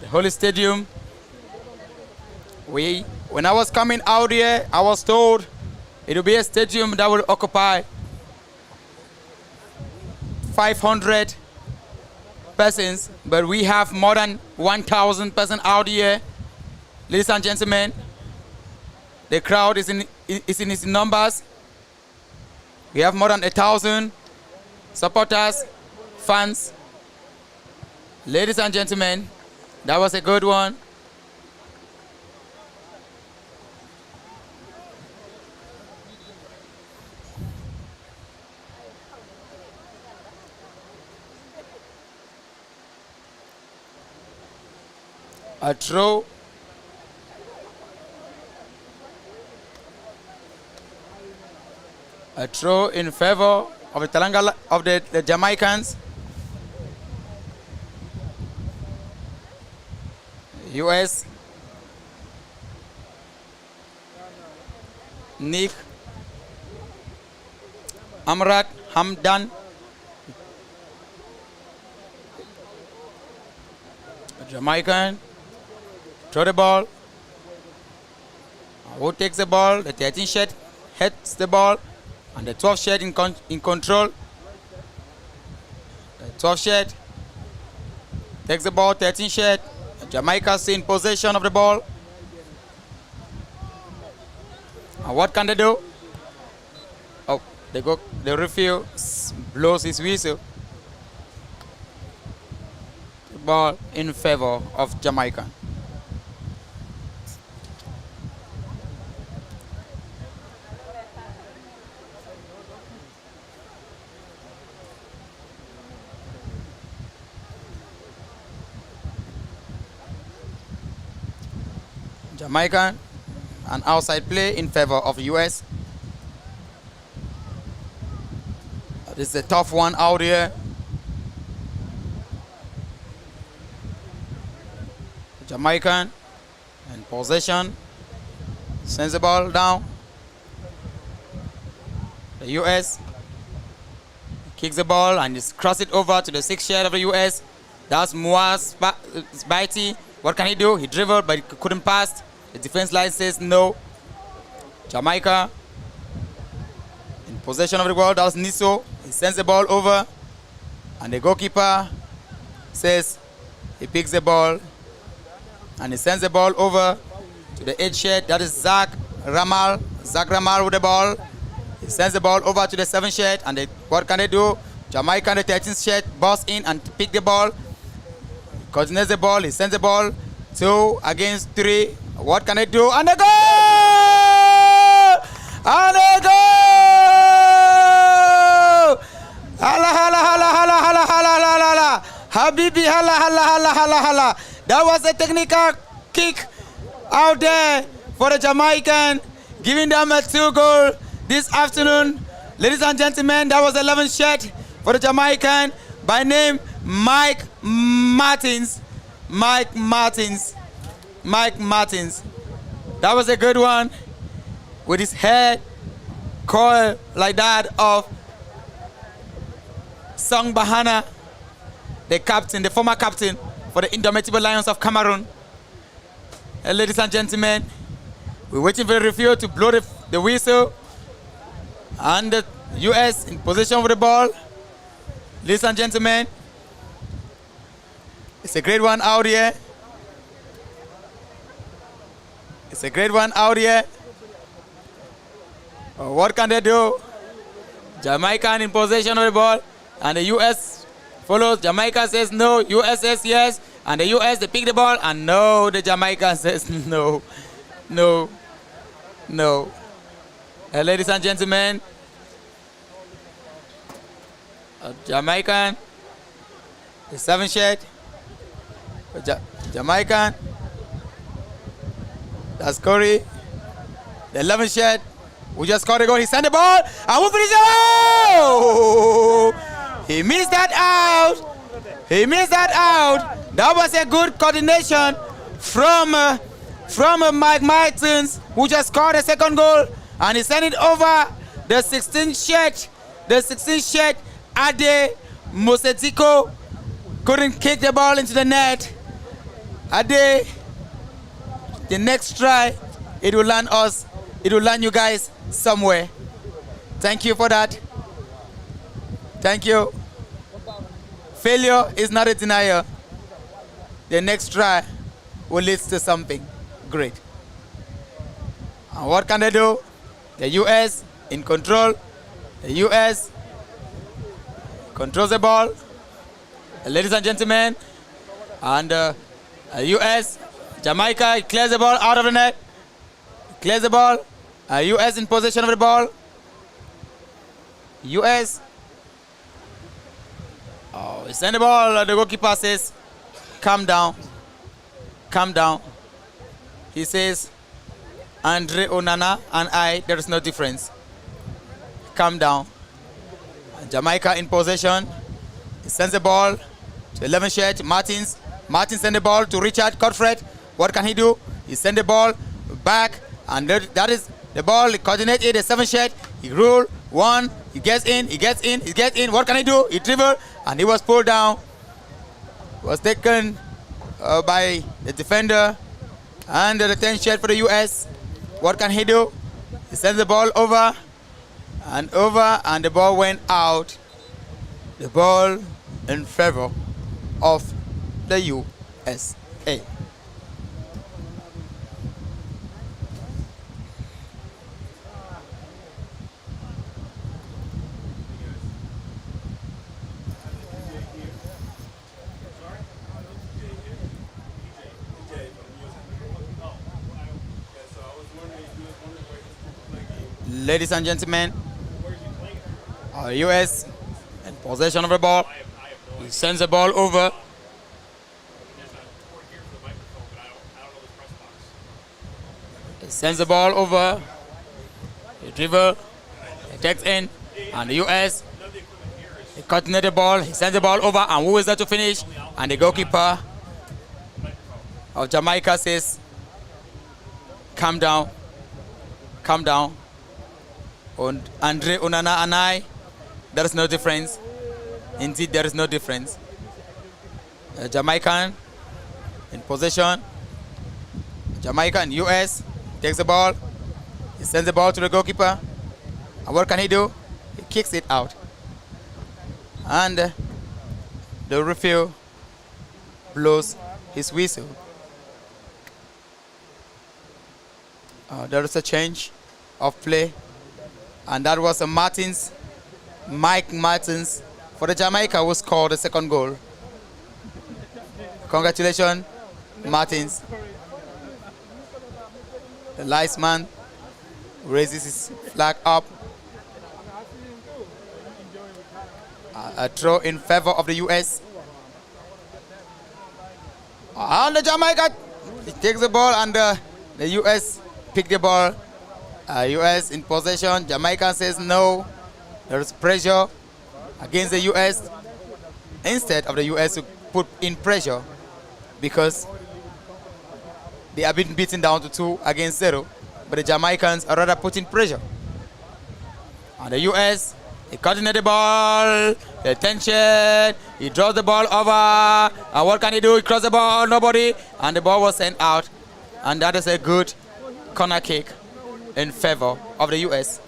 Speaker 2: the Holy Stadium. When I was coming out here, I was told it will be a stadium that will occupy 500 persons, but we have more than 1,000 persons out here. Ladies and gentlemen, the crowd is in its numbers. We have more than 1,000 supporters, fans. Ladies and gentlemen, that was a good one. A throw. A throw in favor of the Talanga of the Jamaicans. US. Nick Amrat Hamdan. A Jamaican. Throw the ball. Who takes the ball? The 13 shirt heads the ball, and the 12 shirt in control. The 12 shirt takes the ball. 13 shirt. Jamaica's in possession of the ball. And what can they do? Oh, the referee blows his whistle. The ball in favor of Jamaica. Jamaica, an outside play in favor of the US. This is a tough one out here. Jamaican in possession, sends the ball down. The US kicks the ball and just cross it over to the 6th shirt of the US. That's Muaz Baiti. What can he do? He dribbled, but he couldn't pass. The defense line says no. Jamaica in possession of the ball. That was Niso. He sends the ball over, and the goalkeeper says he picks the ball, and he sends the ball over to the 8th shirt. That is Zach Ramal. Zach Ramal with the ball. He sends the ball over to the 7th shirt, and what can they do? Jamaica, the 13th shirt, bust in and pick the ball. Coordinates the ball. He sends the ball 2 against 3. What can they do? And they go! And they go! Hala, hala, hala, hala, hala, hala, hala, hala. Habibi, hala, hala, hala, hala, hala. That was a technical kick out there for the Jamaican, giving them a 2-goal this afternoon. Ladies and gentlemen, that was 11th shot for the Jamaican by name Mike Martins. Mike Martins. That was a good one, with his head coiled like that of Song Bahana, the captain, the former captain for the Indomitable Lions of Cameroon. Ladies and gentlemen, we're waiting for the referee to blow the whistle, and the US in possession of the ball. Ladies and gentlemen, It's a great one out here. It's a great one out here. What can they do? Jamaica in possession of the ball, and the U.S. follows. Jamaica says no, U.S. says yes, and the U.S. they pick the ball, and no, the Jamaica says no, no, no. Ladies and gentlemen, Jamaican, the 7 shot, Jamaican, that's Corey, the 11 shot. We just scored a goal. He sent the ball, and we finish it. Oh! He missed that out. He missed that out. That was a good coordination from Mike Martins, who just scored a second goal, and he sent it over the 16th shot. The 16th shot, Ade Mosetiko couldn't kick the ball into the net. Ade, the next try, it will land us. It will land you guys somewhere. Thank you for that. Thank you. Failure is not a denial. The next try will lead to something great. And what can they do? The U.S. in control. The U.S. controls the ball. Ladies and gentlemen, and U.S. Jamaica clears the ball out of the net. Clears the ball. U.S. in possession of the ball. U.S. Oh, he sent the ball. The goalkeeper says, calm down. Calm down. He says, Andre Onana and I, there is no difference. Calm down. Jamaica in possession. He sends the ball to 11 shirt, Martins. Martins sends the ball to Richard Cotfred. What can he do? He sends the ball back, and that is the ball. He coordinated the 7 shirt. He ruled one. He gets in. He gets in. He gets in. What can he do? He dribbled, and he was pulled down. Was taken by the defender, and the 10 shirt for the U.S. What can he do? He sends the ball over, and the ball went out. The ball in favor of the USA. Ladies and gentlemen, our U.S. in possession of the ball. He sends the ball over. He sends the ball over. He dribble. He takes in. And the U.S. He coordinates the ball. He sends the ball over. And who is there to finish? And the goalkeeper of Jamaica says, calm down. Calm down. And Andre Onana and I, there is no difference. Indeed, there is no difference. Jamaican in possession. Jamaican, U.S. takes the ball. He sends the ball to the goalkeeper. And what can he do? He kicks it out. And the referee blows his whistle. There is a change of play. And that was Mike Martins for the Jamaica, who scored the second goal. Congratulations, Martins. The linesman raises his flag up. A throw in favor of the U.S. And the Jamaica, he takes the ball, and the U.S. pick the ball. U.S. in possession. Jamaica says no. There is pressure against the U.S. Instead of the U.S. to put in pressure, because they have been beaten down to 2-0. But the Jamaicans are rather putting pressure. And the U.S. he coordinates the ball. The tension. He draws the ball over. And what can he do? He crosses the ball. Nobody. And the ball was sent out. And that is a good corner kick in favor of the U.S.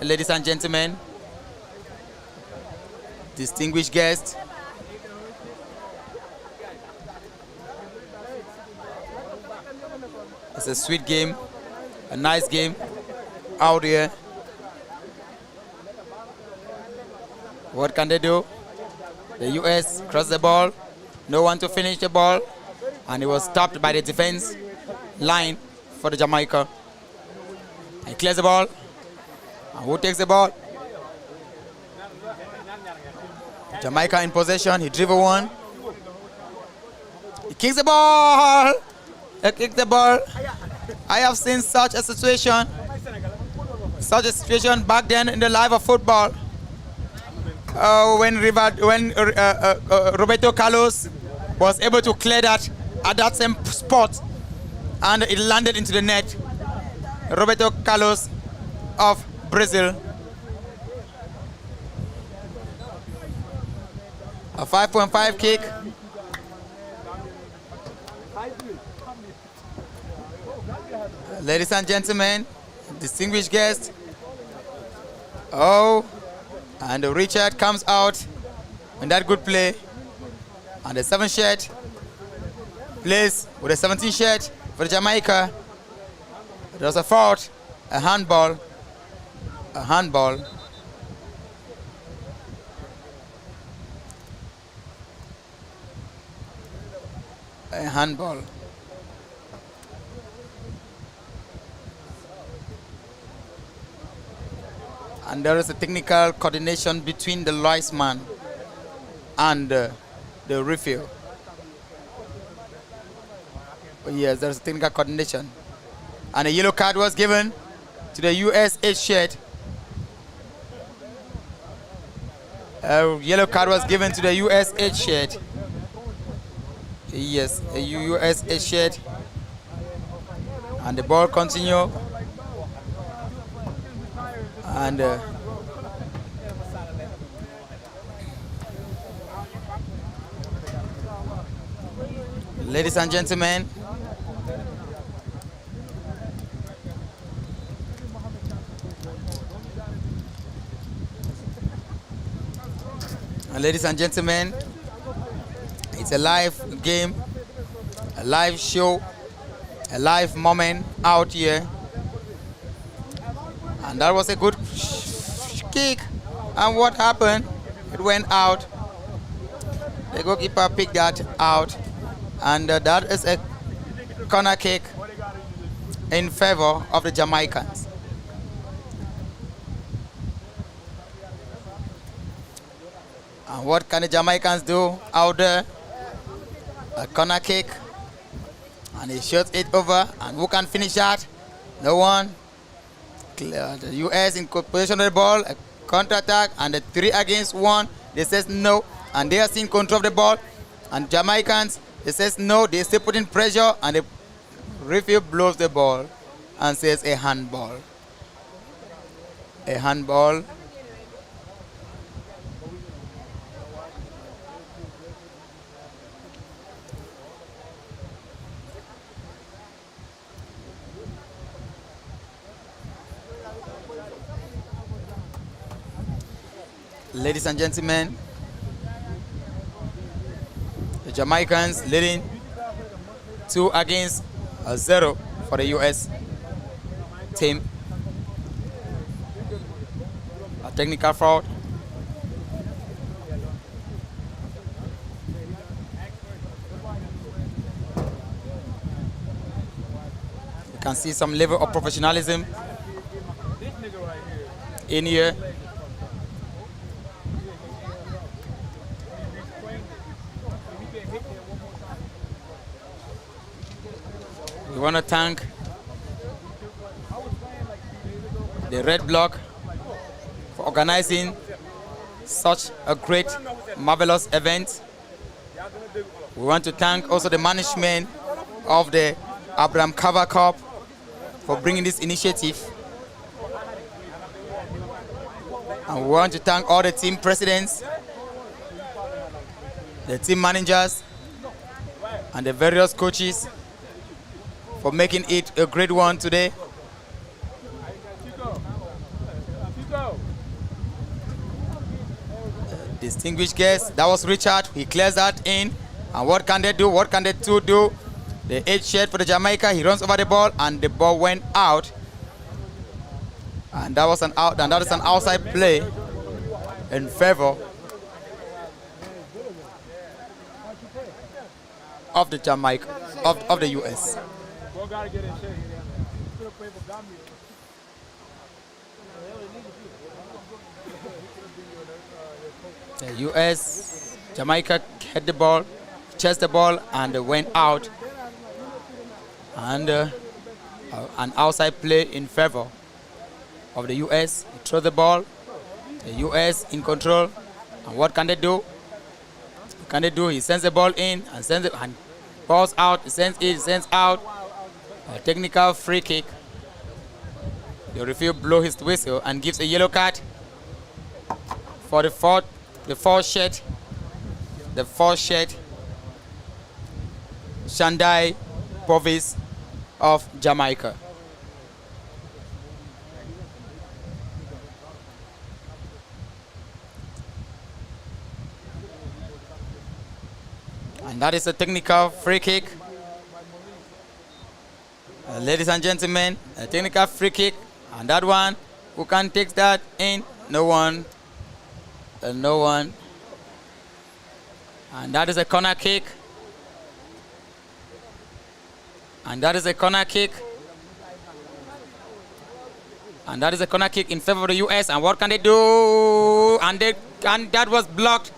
Speaker 2: Ladies and gentlemen, distinguished guests, It's a sweet game, a nice game out here. What can they do? The US crossed the ball, no one to finish the ball, and it was stopped by the defense line for the Jamaica. He clears the ball, and who takes the ball? Jamaica in possession, he dribble one. He kicks the ball! He kicks the ball. I have seen such a situation back then in the life of football. When Roberto Carlos was able to clear that at that same spot, and it landed into the net. Roberto Carlos of Brazil. A 5.5 kick. Ladies and gentlemen, distinguished guests. Oh, and Richard comes out in that good play. And the 7th shirt plays with the 17th shirt for Jamaica. There was a foul, a handball. A handball. A handball. And there is a technical coordination between the linesman and the referee. Yes, there's a technical coordination. And a yellow card was given to the USA shirt. A yellow card was given to the USA shirt. Yes, a USA shirt. And the ball continue. And ladies and gentlemen, it's a live game, a live show, a live moment out here. And that was a good kick. And what happened? It went out. The goalkeeper picked that out. And that is a corner kick in favor of the Jamaicans. And what can the Jamaicans do out there? A corner kick. And he shoots it over. And who can finish that? No one. The US in possession of the ball, a counter-attack, and the 3 against 1. They says no, and they are in control of the ball. And Jamaicans, they says no, they still putting pressure, and the referee blows the ball and says a handball. A handball. Ladies and gentlemen, the Jamaicans leading 2 against 0 for the US team. A technical foul. You can see some level of professionalism in here. We want to thank the Red Block for organizing such a great, marvelous event. We want to thank also the management of the ABRAHAM CARVA Cup for bringing this initiative. And we want to thank all the team presidents, the team managers, and the various coaches for making it a great one today. Distinguished guests, that was Richard. He clears that in. And what can they do? What can the two do The 8 shirt for the Jamaica. He runs over the ball, and the ball went out. And that was an out, and that is an outside play in favor of the Jamaica, of the US. The US, Jamaica hit the ball, chased the ball, and went out. And an outside play in favor of the US. He throws the ball. The US in control. And what can they do? What can they do? He sends the ball in and sends it and balls out. He sends it, sends out. A technical free kick. The referee blows his whistle and gives a yellow card for the fourth shirt. The fourth shirt. Shandai Povis of Jamaica. And that is a technical free kick. Ladies and gentlemen, a technical free kick. And that one, who can take that in? No one. No one. And that is a corner kick. And that is a corner kick. And that is a corner kick in favor of the US. And what can they do? And that was blocked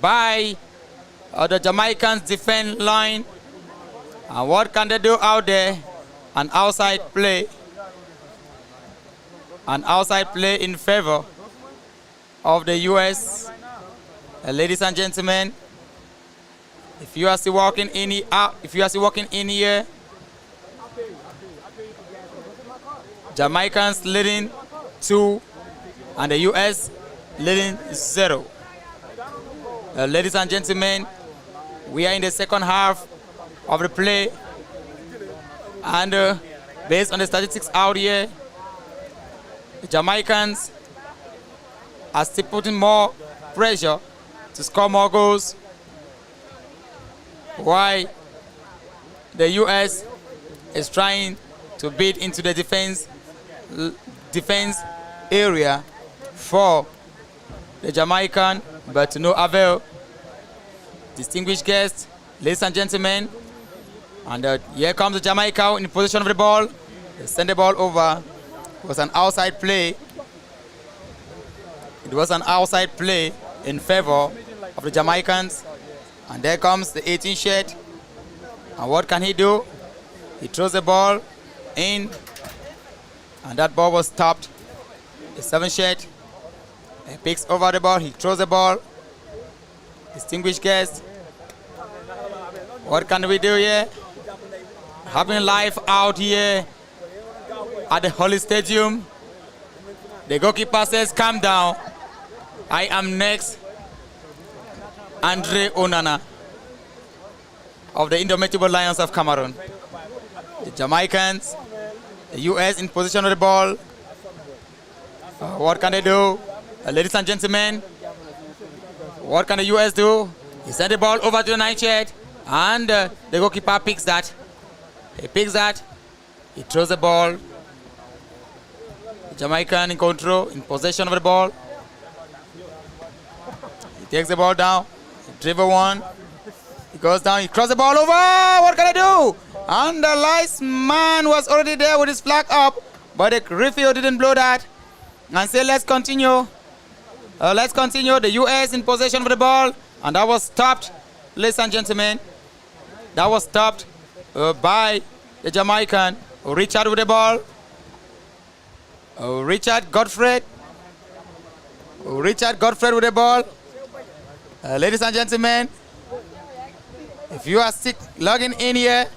Speaker 2: by the Jamaicans defense line. And what can they do out there? An outside play. An outside play in favor of the US. Ladies and gentlemen, if you are still walking in here, Jamaicans leading 2 and the US leading 0. Ladies and gentlemen, we are in the second half of the play, and based on the statistics out here, the Jamaicans are still putting more pressure to score more goals, while the US is trying to beat into the defense area for the Jamaican, but to no avail. Distinguished guests, ladies and gentlemen, and here comes the Jamaica in possession of the ball. They send the ball over. It was an outside play. It was an outside play in favor of the Jamaicans. And there comes the 18 shirt. And what can he do? He throws the ball in, and that ball was stopped. The 7 shirt. He picks over the ball. He throws the ball. Distinguished guests, what can we do here? Having life out here at the Holy Stadium. The goalkeeper says, calm down. I am next. Andre Onana of the Indomitable Lions of Cameroon. The Jamaicans, the US in position of the ball. What can they do? Ladies and gentlemen, what can the US do? He sent the ball over to the 9 shirt, and the goalkeeper picks that. He picks that. He throws the ball. The Jamaican in control, in possession of the ball. He takes the ball down. He dribble one. He goes down. He crosses the ball over. What can I do? And the linesman was already there with his flag up, but the referee didn't blow that and say, let's continue. Let's continue. The US in possession of the ball, and that was stopped, ladies and gentlemen. That was stopped by the Jamaican. Richard with the ball. Richard Godfrey with the ball. Ladies and gentlemen, if you are logging in here,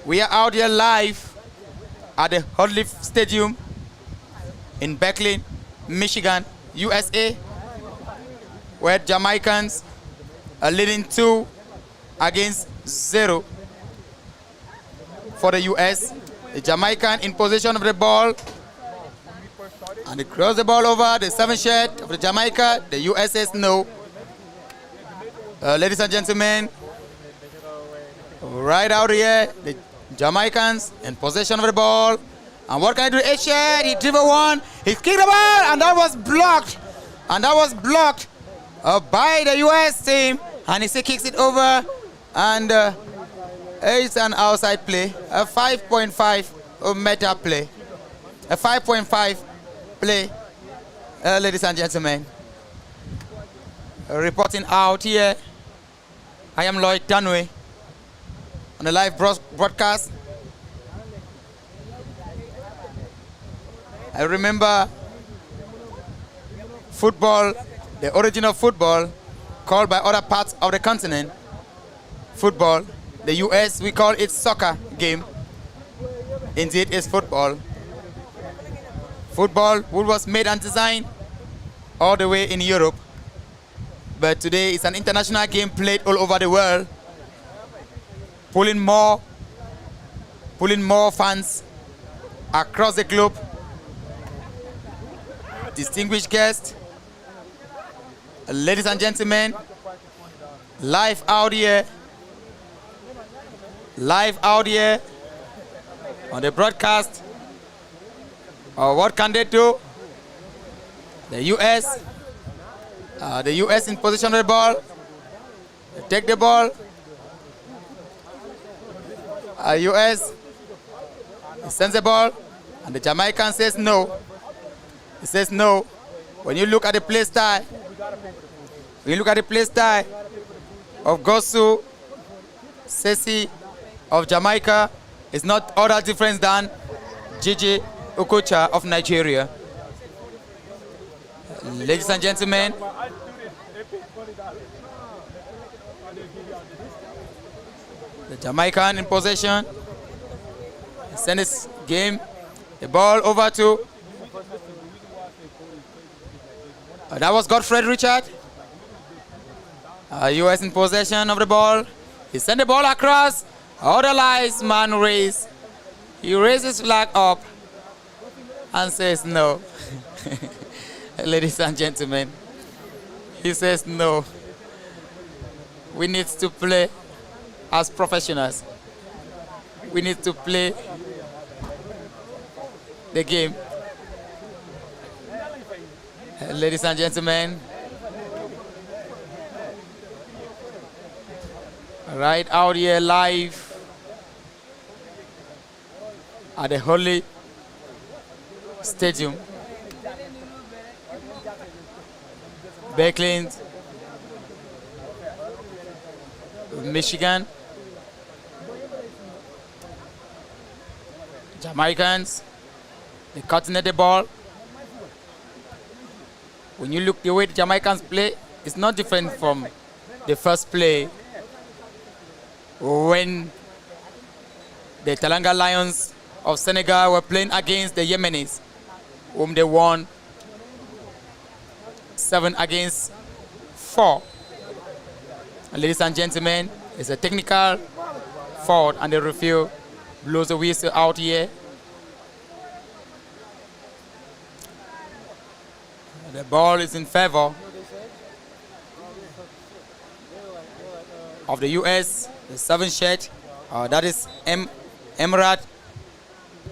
Speaker 2: we are out here live at the Holy Stadium in Beckley, Michigan, USA, where Jamaicans are leading 2-0 for the US. The Jamaican in possession of the ball, and they cross the ball over the 7 shirt of the Jamaica. The US says no. Ladies and gentlemen, Right out here, the Jamaicans in possession of the ball. And what can I do? A shot, he dribbled one, he kicked the ball, and that was blocked. And that was blocked by the US team. And he kicks it over, and it's an outside play, a 5.5 meta play. A 5.5 play, ladies and gentlemen. Reporting out here, I am Lloyd Dunway on the live broadcast. I remember football, the original football, called by other parts of the continent, football. The US, we call it soccer game. Indeed, it's football. Football was made and designed all the way in Europe. But today it's an international game played all over the world, pulling more fans across the globe. Distinguished guests, ladies and gentlemen, live out here on the broadcast. What can they do? The US in position of the ball. They take the ball. US sends the ball, and the Jamaican says no. He says no. When you look at the play style, of Gosu, Sesi of Jamaica, it's not all that different than Gigi Okocha of Nigeria. Ladies and gentlemen, the Jamaican in possession. Send this game, the ball over to, that was Godfred Richard. US in possession of the ball. He sent the ball across. Other lies man raise. He raises flag up and says no. Ladies and gentlemen, he says no. We need to play as professionals. We need to play the game. Ladies and gentlemen, right out here live at the Holy Stadium, Berkeley, Michigan. Jamaicans, they're cutting at the ball. When you look the way the Jamaicans play, it's not different from the first play when the Teranga Lions of Senegal were playing against the Yemenis, whom they won 7-4. And ladies and gentlemen, it's a technical fault, and the referee blows the whistle out here. The ball is in favor of the US. The 7th shirt, that is Emrat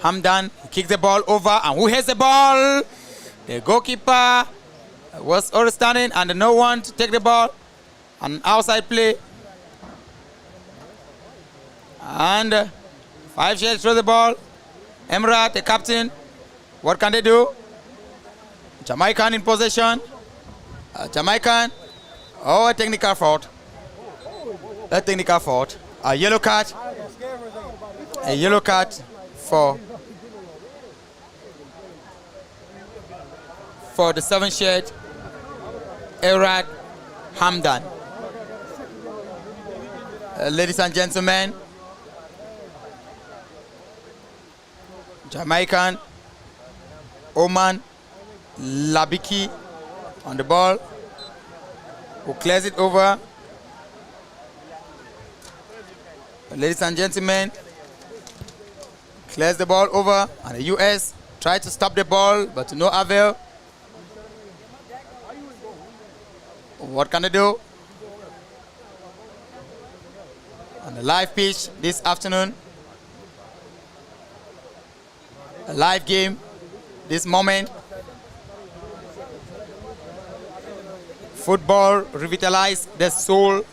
Speaker 2: Hamdan. He kicks the ball over, and who has the ball? The goalkeeper was already standing, and no one to take the ball. An outside play. And 5 shirts throw the ball. Emrat, the captain. What can they do? Jamaican in possession. Jamaican. Oh, a technical fault. A technical fault. A yellow card. A yellow card for the 7th shirt, Erad Hamdan. Ladies and gentlemen, Jamaican, Oman Labiki on the ball, who clears it over. Ladies and gentlemen, clears the ball over, and the US tried to stop the ball, but to no avail. What can they do? on the live pitch this afternoon. A live game this moment. Football revitalize the soul.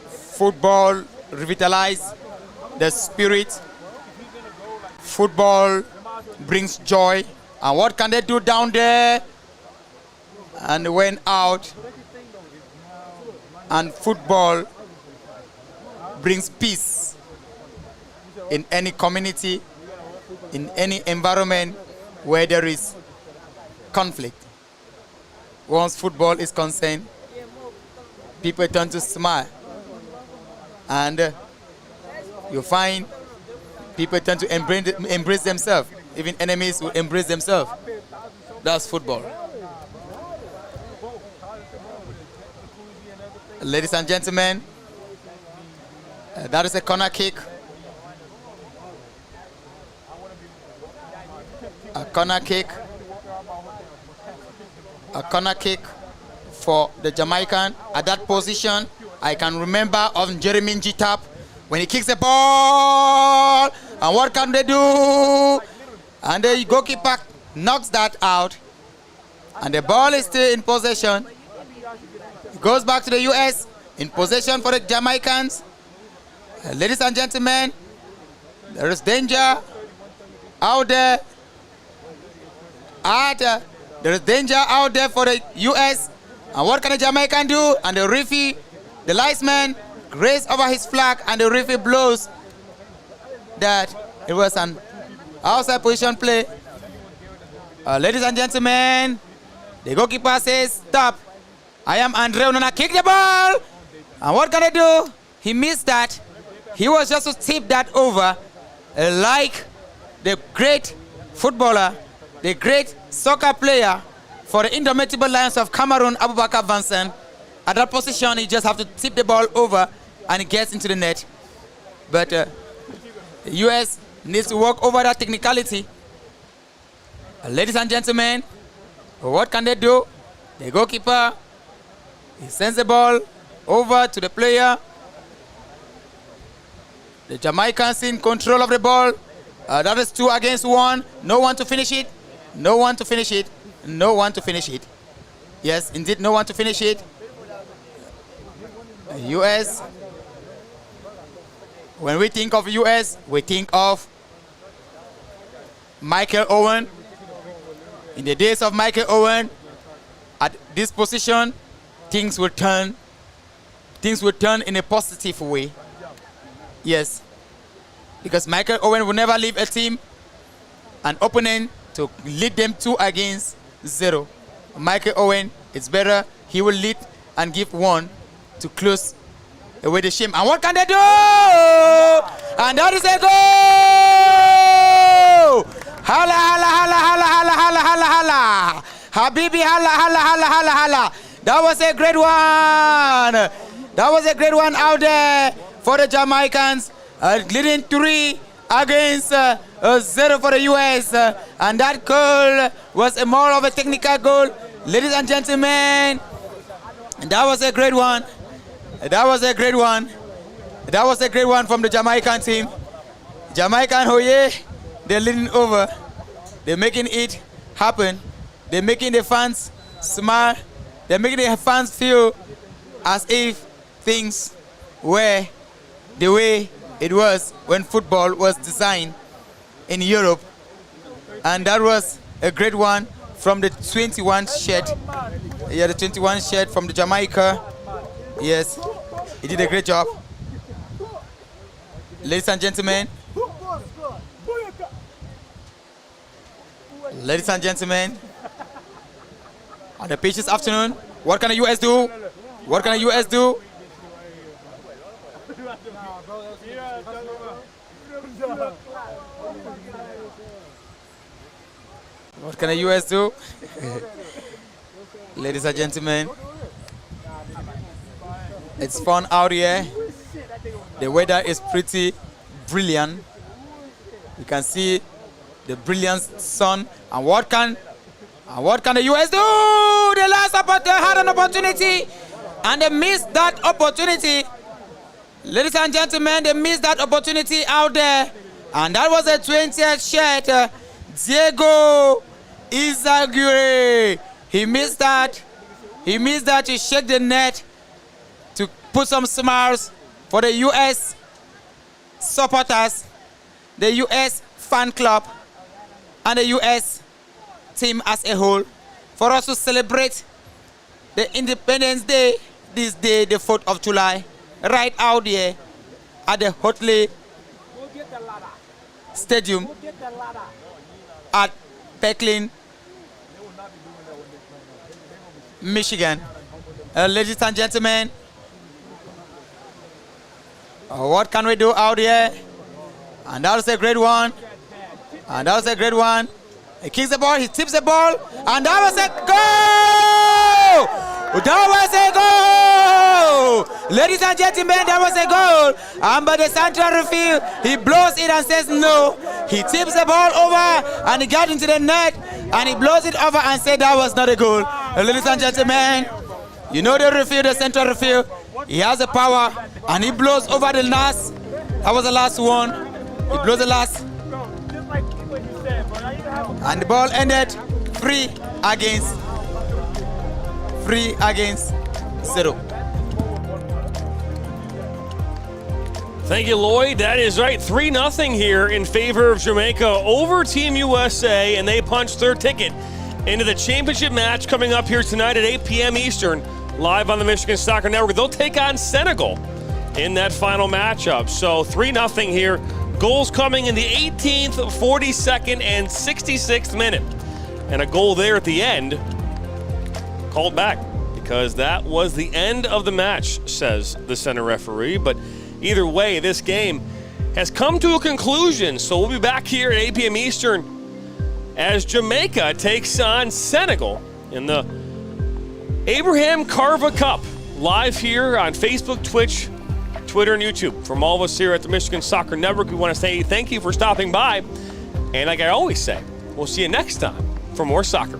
Speaker 2: Football revitalize the spirit. Football brings joy. And what can they do down there? And they went out. And football brings peace in any community, in any environment where there is conflict. Once football is concerned, people turn to smile. And you find people turn to embrace themselves. Even enemies will embrace themselves. That's football. Ladies and gentlemen, that is a corner kick. A corner kick. A corner kick for the Jamaican. At that position, I can remember of Jeremy Njitap when he kicks the ball. And what can they do? And the goalkeeper knocks that out. And the ball is still in possession. It goes back to the US in possession for the Jamaicans. Ladies and gentlemen, there is danger out there. There is danger out there for the US. And what can the Jamaican do? And the referee, the linesman, raised over his flag, and the referee blows that it was an outside position play. Ladies and gentlemen, the goalkeeper says, stop. I am Andre Onana. Kick the ball. And what can I do? He missed that. He was just to tip that over like the great footballer, the great soccer player for the indomitable Lions of Cameroon, Abubakar Vincent. At that position, he just have to tip the ball over and it gets into the net. But the US needs to work over that technicality. Ladies and gentlemen, what can they do? The goalkeeper, he sends the ball over to the player. The Jamaicans in control of the ball. That is 2 against 1. No one to finish it. No one to finish it. No one to finish it. Yes, indeed, no one to finish it. US. When we think of US, we think of Michael Owen. In the days of Michael Owen, at this position, things will turn in a positive way. Yes. Because Michael Owen will never leave a team, an opponent, to lead them 2 against 0. Michael Owen, it's better he will lead and give 1 to close away the shame. And what can they do? And that is a goal! Hala, hala, hala, hala, hala, hala, hala, hala. Habibi, hala, hala, hala, hala, hala. That was a great one. That was a great one out there for the Jamaicans. Leading 3 against 0 for the US. And that goal was more of a technical goal. Ladies and gentlemen, that was a great one. That was a great one. That was a great one from the Jamaican team. Jamaican, oh yeah, they're leading over. They're making it happen. They're making the fans smile. They're making the fans feel as if things were the way it was when football was designed in Europe. And that was a great one from the 21 shirt. Yeah, the 21 shirt from the Jamaica. Yes, he did a great job. Ladies and gentlemen. Ladies and gentlemen. On the pitch this afternoon, what can the US do? What can the US do? What can the US do? Ladies and gentlemen, it's fun out here. The weather is pretty brilliant. You can see the brilliant sun. And what can the US do? The last had an opportunity. And they missed that opportunity. Ladies and gentlemen, they missed that opportunity out there. And that was a 20th shot. Diego Izaguirre. He missed that. He missed that to shake the net, to put some smiles for the U.S. supporters, the U.S. fan club, and the U.S. team as a whole, for us to celebrate the Independence Day, this day, the 4th of July, right out here at the Hotley Stadium at Peckling, Michigan. Ladies and gentlemen, what can we do out here? And that was a great one. And that was a great one. He kicks the ball, he tips the ball, and that was a goal! That was a goal! Ladies and gentlemen, that was a goal. And by the central referee, he blows it and says no. He tips the ball over, and he got into the net, and he blows it over and said that was not a goal. Ladies and gentlemen, you know the referee, the central referee, he has the power, and he blows over the last. That was the last one. He blows the last. And the ball ended 3 against 0.
Speaker 1: Thank you, Lloyd. That is right. 3-0 here in favor of Jamaica over Team USA, and they punched their ticket into the championship match coming up here tonight at 8 p.m. Eastern, live on the Michigan Soccer Network. They'll take on Senegal in that final matchup. So 3-0 here. Goals coming in the 18th, 42nd, and 66th minute. And a goal there at the end called back because that was the end of the match, says the center referee. But either way, this game has come to a conclusion. So we'll be back here at 8 p.m. Eastern as Jamaica takes on Senegal in the ABRAHAM CARVA Cup, live here on Facebook, Twitch, Twitter, and YouTube. From all of us here at the Michigan Soccer Network, we want to say thank you for stopping by. And like I always say, we'll see you next time for more soccer.